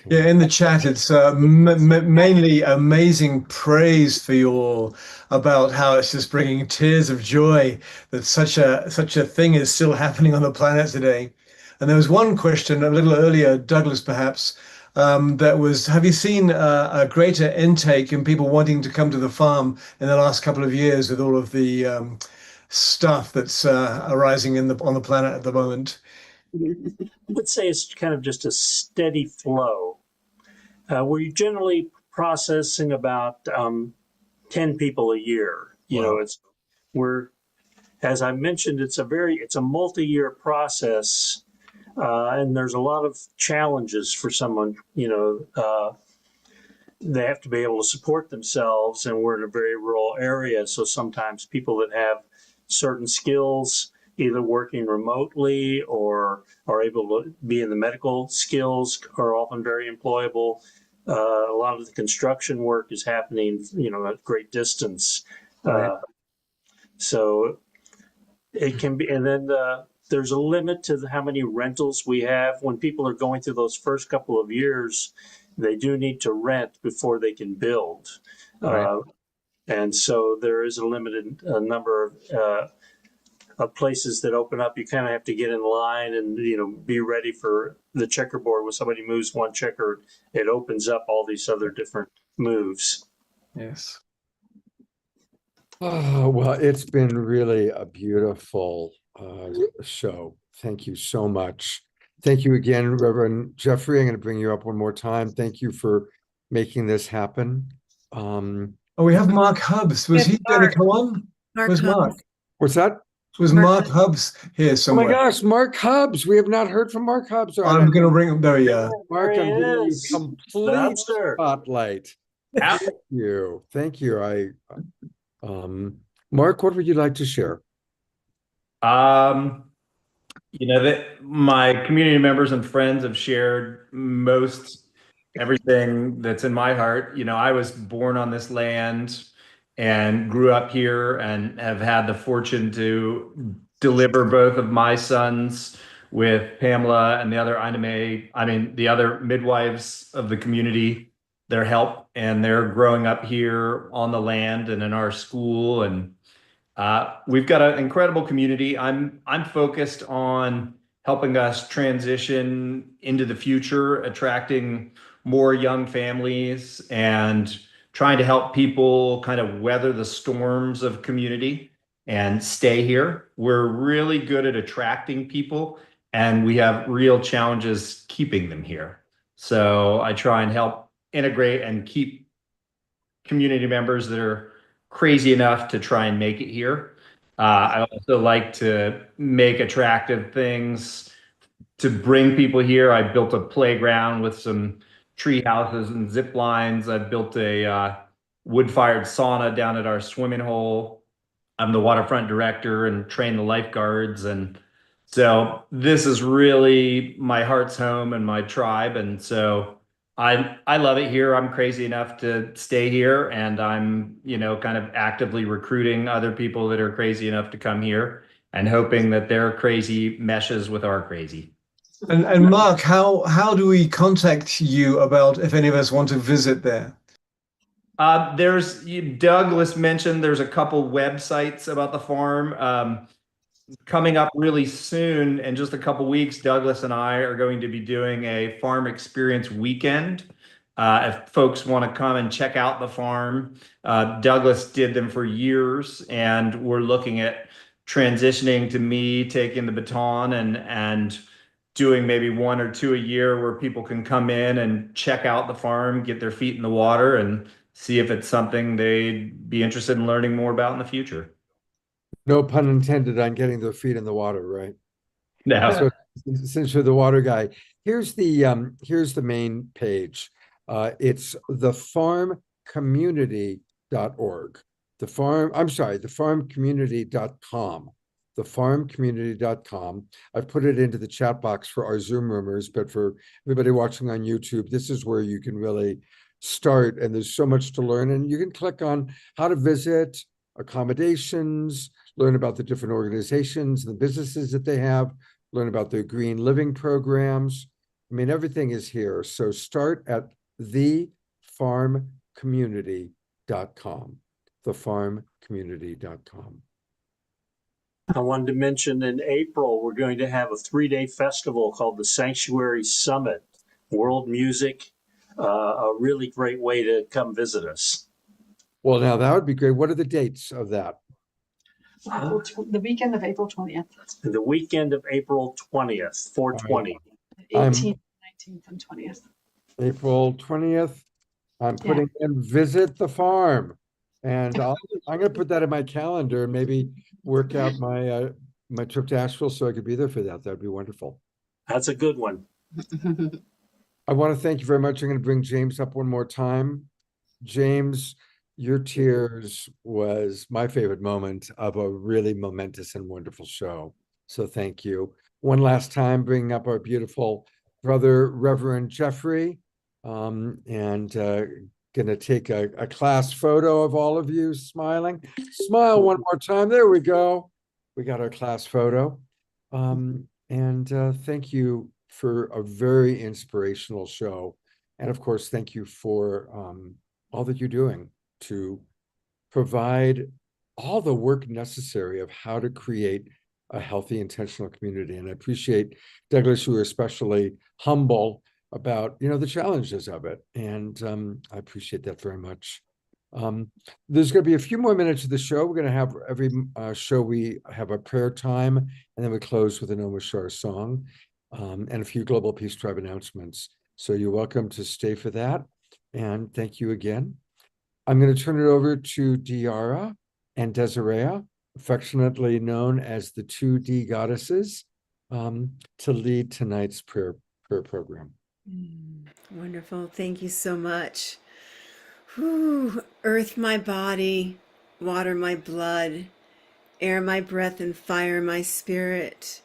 [SPEAKER 5] Yeah, in the chat, it's mainly amazing praise for you all about how it's just bringing tears of joy that such a thing is still happening on the planet today. And there was one question a little earlier, Douglas, perhaps, that was, have you seen a greater intake in people wanting to come to the farm in the last couple of years with all of the stuff that's arising on the planet at the moment?
[SPEAKER 7] I would say it's kind of just a steady flow. We're generally processing about 10 people a year.
[SPEAKER 5] Wow.
[SPEAKER 7] As I mentioned, it's a multi-year process, and there's a lot of challenges for someone. They have to be able to support themselves, and we're in a very rural area, so sometimes people that have certain skills, either working remotely or are able to be in the medical skills, are often very employable. A lot of the construction work is happening, at great distance.
[SPEAKER 5] Right.
[SPEAKER 7] So it can be, and then there's a limit to how many rentals we have. When people are going through those first couple of years, they do need to rent before they can build.
[SPEAKER 5] Right.
[SPEAKER 7] And so there is a limited number of places that open up. You kind of have to get in line and be ready for the checkerboard. When somebody moves one checker, it opens up all these other different moves.
[SPEAKER 5] Yes.
[SPEAKER 2] Oh, well, it's been really a beautiful show. Thank you so much. Thank you again, Reverend Jeffrey. I'm going to bring you up one more time. Thank you for making this happen.
[SPEAKER 5] We have Mark Hubbs. Was he going to come on? Where's Mark?
[SPEAKER 2] What's that?
[SPEAKER 5] Was Mark Hubbs here somewhere?
[SPEAKER 2] Oh my gosh, Mark Hubbs. We have not heard from Mark Hubbs.
[SPEAKER 5] I'm going to bring him. There you are.
[SPEAKER 2] Mark, I'm giving you complete
[SPEAKER 7] Hubster.
[SPEAKER 2] Spotlight. Thank you. Thank you. Mark, what would you like to share?
[SPEAKER 12] That my community members and friends have shared most everything that's in my heart. I was born on this land and grew up here and have had the fortune to deliver both of my sons with Pamela and the other the other midwives of the community, their help, and they're growing up here on the land and in our school. And We've got an incredible community. I'm focused on helping us transition into the future, attracting more young families, and trying to help people kind of weather the storms of community and stay here. We're really good at attracting people, and we have real challenges keeping them here. So I try and help integrate and keep community members that are crazy enough to try and make it here. I also like to make attractive things to bring people here. I built a playground with some tree houses and zip lines. I've built a wood-fired sauna down at our swimming hole. I'm the waterfront director and train the lifeguards. And so this is really my heart's home and my tribe. And so I love it here. I'm crazy enough to stay here, and I'm, kind of actively recruiting other people that are crazy enough to come here and hoping that their crazy meshes with our crazy.
[SPEAKER 5] And Mark, how do we contact you about if any of us want to visit there?
[SPEAKER 12] Douglas mentioned there's a couple websites about the farm. Coming up really soon, in just a couple weeks, Douglas and I are going to be doing a farm experience weekend. If folks want to come and check out the farm, Douglas did them for years, and we're looking at transitioning to me taking the baton and doing maybe 1 or 2 a year where people can come in and check out the farm, get their feet in the water, and see if it's something they'd be interested in learning more about in the future.
[SPEAKER 2] No pun intended on getting their feet in the water, right?
[SPEAKER 12] No.
[SPEAKER 2] So since you're the water guy, here's the main page. It's thefarmcommunity.org. thefarmcommunity.com. thefarmcommunity.com. I've put it into the chat box for our Zoom roomers, but for everybody watching on YouTube, this is where you can really start, and there's so much to learn. And you can click on how to visit, accommodations, learn about the different organizations and the businesses that they have, learn about their green living programs. I mean, everything is here. So start at thefarmcommunity.com, thefarmcommunity.com.
[SPEAKER 7] I wanted to mention in April, we're going to have a 3-day festival called the Sanctuary Summit, world music, a really great way to come visit us.
[SPEAKER 2] Well, now that would be great. What are the dates of that?
[SPEAKER 11] The weekend of April 20th.
[SPEAKER 7] The weekend of April 20th, 420.
[SPEAKER 11] 18th, 19th, and 20th.
[SPEAKER 2] April 20th. I'm putting in visit the farm. And I'm going to put that in my calendar and maybe work out my my trip to Asheville so I could be there for that. That'd be wonderful.
[SPEAKER 7] That's a good one.
[SPEAKER 2] I want to thank you very much. I'm going to bring James up one more time. James, your tears was my favorite moment of a really momentous and wonderful show. So thank you. One last time, bringing up our beautiful brother, Reverend Jeffrey, and going to take a class photo of all of you smiling. Smile one more time. There we go. We got our class photo. And thank you for a very inspirational show. And of course, thank you for all that you're doing to provide all the work necessary of how to create a healthy, intentional community. And I appreciate, Douglas, you were especially humble about, the challenges of it. And I appreciate that very much. There's going to be a few more minutes of the show. We're going to have every show, we have a prayer time, and then we close with an Om Shar song and a few Global Peace Tribe announcements. So you're welcome to stay for that. And thank you again. I'm going to turn it over to Diara and Desiree, affectionately known as the 2D goddesses, to lead tonight's prayer program.
[SPEAKER 13] Wonderful. Thank you so much. Whew. Earth my body, water my blood, air my breath, and fire my spirit.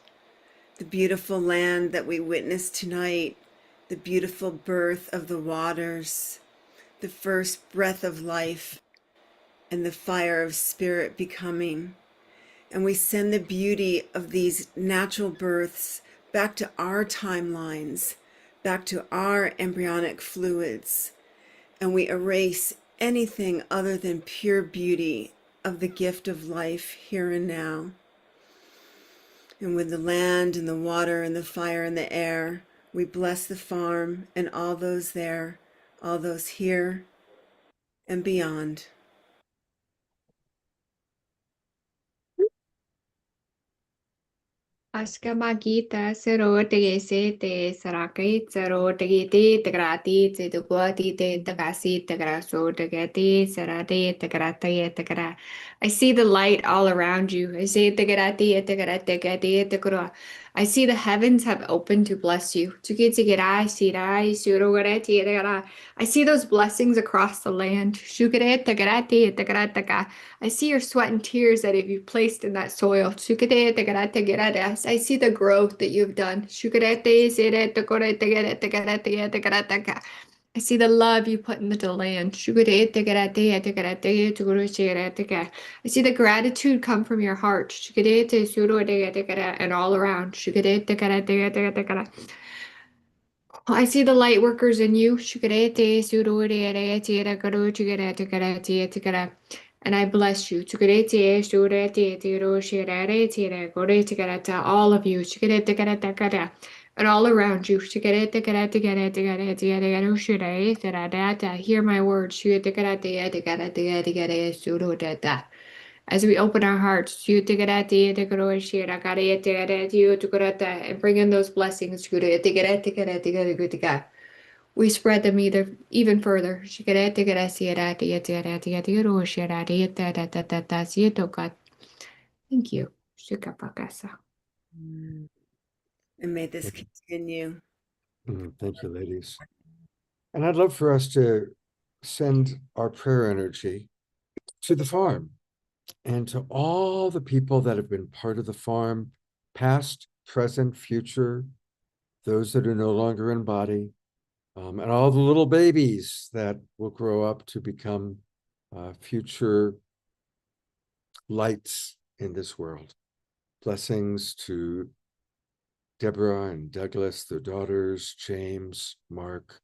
[SPEAKER 13] The beautiful land that we witnessed tonight, the beautiful birth of the waters, the first breath of life, and the fire of spirit becoming. And we send the beauty of these natural births back to our timelines, back to our embryonic fluids, and we erase anything other than pure beauty of the gift of life here and now. And with the land and the water and the fire and the air, we bless the farm and all those there, all those here and beyond.
[SPEAKER 14] Askamagita serotege te sarake serotege tegrati te duguati te tagasi tegraso tegati serate tegrate tegra. I see the light all around you. I see tegrati tegrate tegra. I see the heavens have opened to bless you. I see those blessings across the land. I see your sweat and tears that have you placed in that soil. I see the growth that you've done. I see the love you put into the land. I see the gratitude come from your heart and all around. I see the light workers in you. And I bless you. All of you. And all around you. Hear my words. As we open our hearts, and bring in those blessings, we spread them even further. Thank you.
[SPEAKER 13] And may this continue.
[SPEAKER 2] Thank you, ladies. And I'd love for us to send our prayer energy to the farm and to all the people that have been part of the farm, past, present, future, those that are no longer in body, and all the little babies that will grow up to become future lights in this world. Blessings to Deborah and Douglas, their daughters, James, Mark.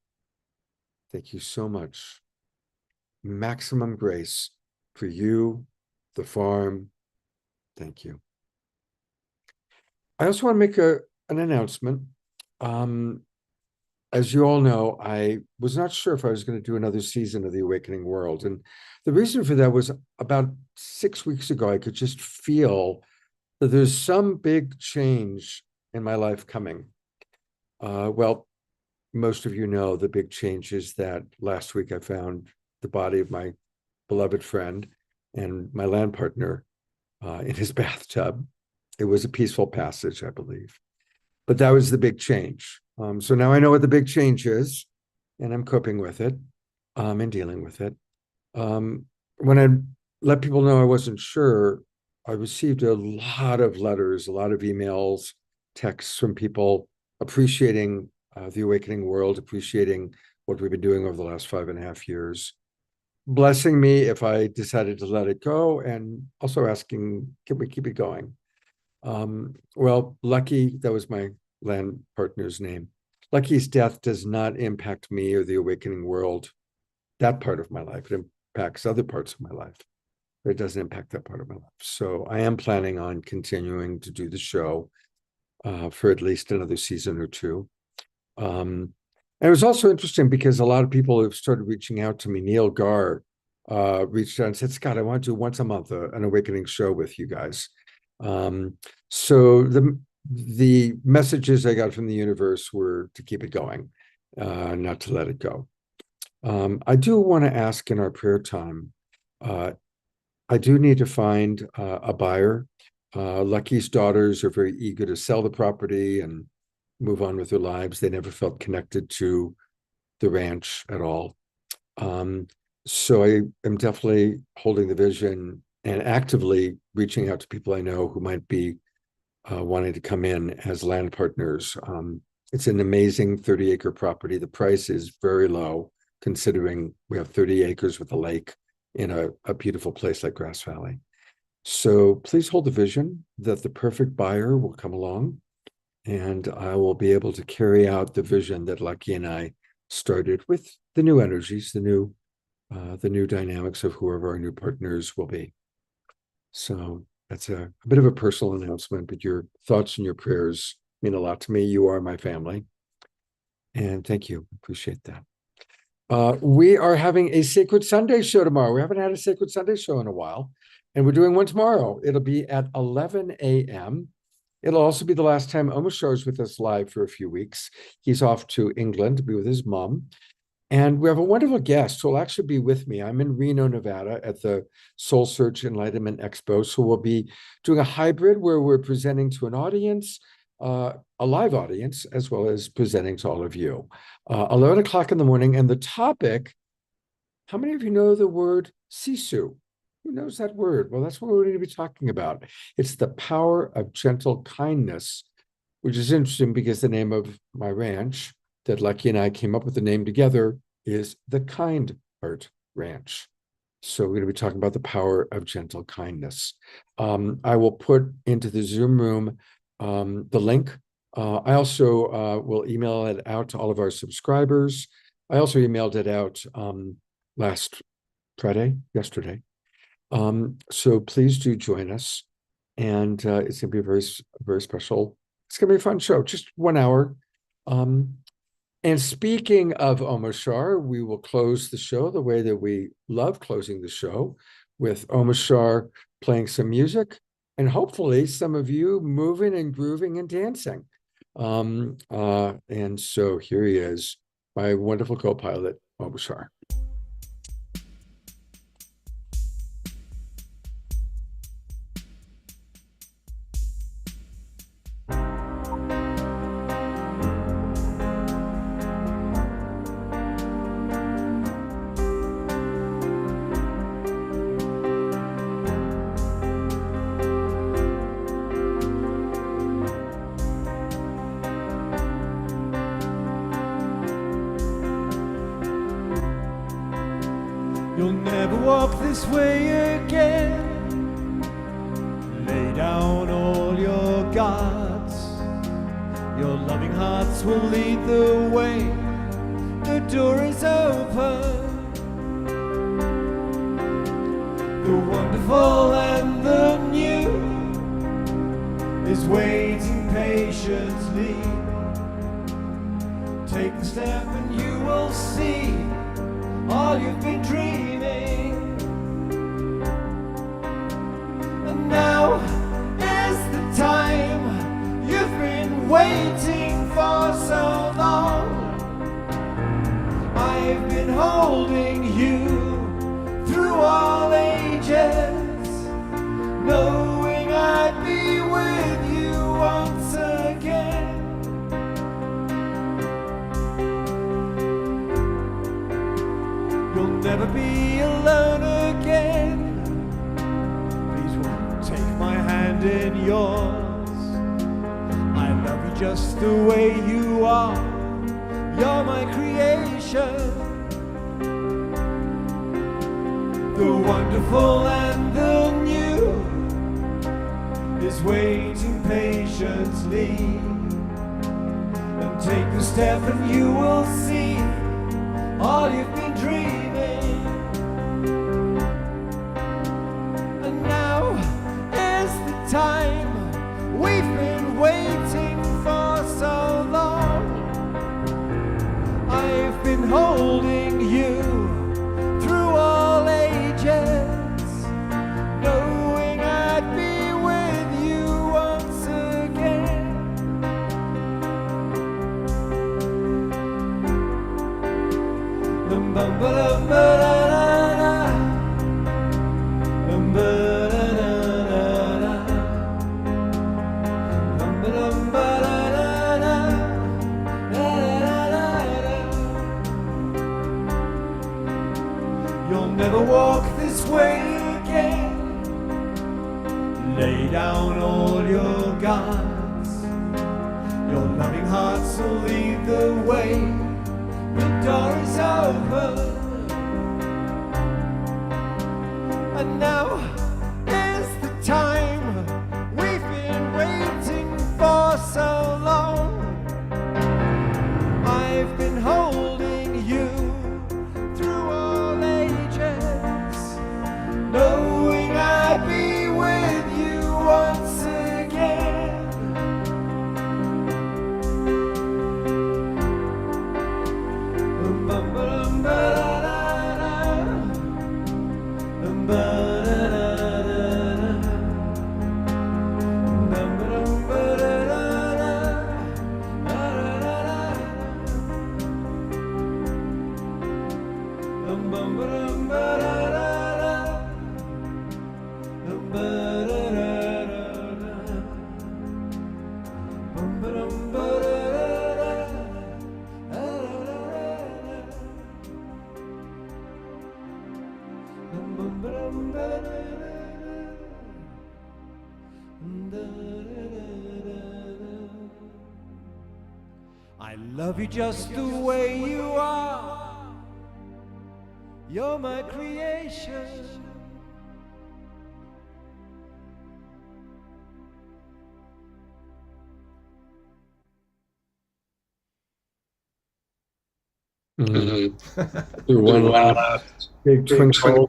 [SPEAKER 2] Thank you so much. Maximum grace for you, the farm. Thank you. I also want to make an announcement. As you all know, I was not sure if I was going to do another season of The Awakening World. And the reason for that was about 6 weeks ago, I could just feel that there's some big change in my life coming. Well, most of you know the big change is that last week I found the body of my beloved friend and my land partner in his bathtub. It was a peaceful passage, I believe. But that was the big change. So now I know what the big change is, and I'm coping with it and dealing with it. When I let people know I wasn't sure, I received a lot of letters, a lot of emails, texts from people appreciating the Awakening World, appreciating what we've been doing over the last 5.5 years, blessing me if I decided to let it go, and also asking, can we keep it going? Well, Lucky, that was my land partner's name. Lucky's death does not impact me or the Awakening World, that part of my life. It impacts other parts of my life, but it doesn't impact that part of my life. So I am planning on continuing to do the show for at least another season or two. And it was also interesting because a lot of people have started reaching out to me. Neil Gar reached out and said, Scott, I want to do once a month an Awakening show with you guys. So the messages I got from the universe were to keep it going, not to let it go. I do want to ask in our prayer time, I do need to find a buyer. Lucky's daughters are very eager to sell the property and move on with their lives. They never felt connected to the ranch at all. So I am definitely holding the vision and actively reaching out to people I know who might be wanting to come in as land partners. It's an amazing 30-acre property. The price is very low, considering we have 30 acres with a lake in a beautiful place like Grass Valley. So please hold the vision that the perfect buyer will come along, and I will be able to carry out the vision that Lucky and I started with the new energies, the new dynamics of whoever our new partners will be. So that's a bit of a personal announcement, but your thoughts and your prayers mean a lot to me. You are my family. And thank you. Appreciate that. We are having a Sacred Sunday show tomorrow. We haven't had a Sacred Sunday show in a while, and we're doing one tomorrow. It'll be at 11 a.m. It'll also be the last time Omashar is with us live for a few weeks. He's off to England to be with his mom. And we have a wonderful guest who will actually be with me. I'm in Reno, Nevada at the SoulSearch Enlightenment Expo. So we'll be doing a hybrid where we're presenting to an audience, a live audience, as well as presenting to all of you. 11 o'clock in the morning. And the topic, how many of you know the word sisu? Who knows that word? Well, that's what we're going to be talking about. It's the power of gentle kindness, which is interesting because the name of my ranch that Lucky and I came up with the name together is the Kind Heart Ranch. So we're going to be talking about the power of gentle kindness. I will put into the Zoom room the link. I also will email it out to all of our subscribers. I also emailed it out yesterday. So please do join us. And it's going to be a very special, it's going to be a fun show, just 1 hour. And speaking of Omashar, we will close the show the way that we love closing the show, with Omashar playing some music and hopefully some of you moving and grooving and dancing. And so here he is, my wonderful co-pilot, Omashar.
[SPEAKER 4] You'll never walk this way again. Lay down all your guards. Your loving hearts will lead the way. The door is open. The wonderful and the new is waiting patiently. Take the step and you will see all you've been dreaming. And now is the time you've been waiting for so long. I've been holding you through all ages, knowing I'd be with you once again. You'll never be alone again. Please won't take my hand in yours. I love you just the way you are. You're my creation. The wonderful and the new is waiting patiently. And take the step and you will see all you've been dreaming. And now is the time we've been waiting for so long. I've been holding you through all ages, knowing I'd be with you once again. Bum bum ba ba da da da. Bum ba da da da da. Bum ba dum ba da da da. Da da da da. You'll never walk this way again. Lay down all your guards. Your loving hearts will lead the way. The door is open. And now is the time we've been waiting for so long. I've been holding you through all ages, knowing I'd be with I love you just the way you are. You're my creation.
[SPEAKER 2] Do one last big twinkle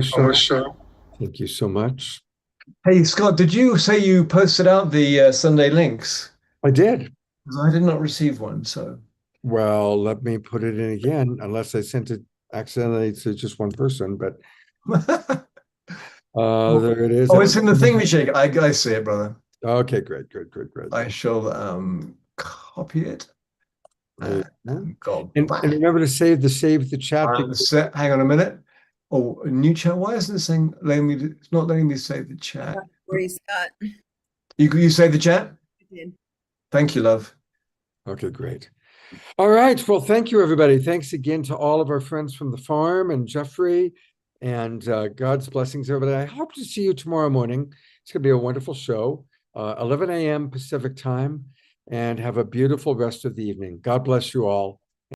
[SPEAKER 2] show. Thank you so much.
[SPEAKER 5] Hey, Scott, did you say you posted out the Sunday links?
[SPEAKER 2] I did.
[SPEAKER 5] I did not receive one, so.
[SPEAKER 2] Well, let me put it in again, unless I sent it accidentally to just one person, but there it is.
[SPEAKER 5] Oh, it's in the thingamajig. I see it, brother.
[SPEAKER 2] Okay, great.
[SPEAKER 5] I shall copy it.
[SPEAKER 2] And remember to save the chat.
[SPEAKER 5] Hang on a minute. Oh, a new chat. Why isn't it saying it's not letting me save the chat?
[SPEAKER 13] Where you, Scott?
[SPEAKER 5] You saved the chat?
[SPEAKER 13] I did.
[SPEAKER 5] Thank you, love.
[SPEAKER 2] Okay, great. All right. Well, thank you, everybody. Thanks again to all of our friends from the farm and Jeffrey, and God's blessings, everybody. I hope to see you tomorrow morning. It's going to be a wonderful show, 11 a.m. Pacific time, and have a beautiful rest of the evening. God bless you all.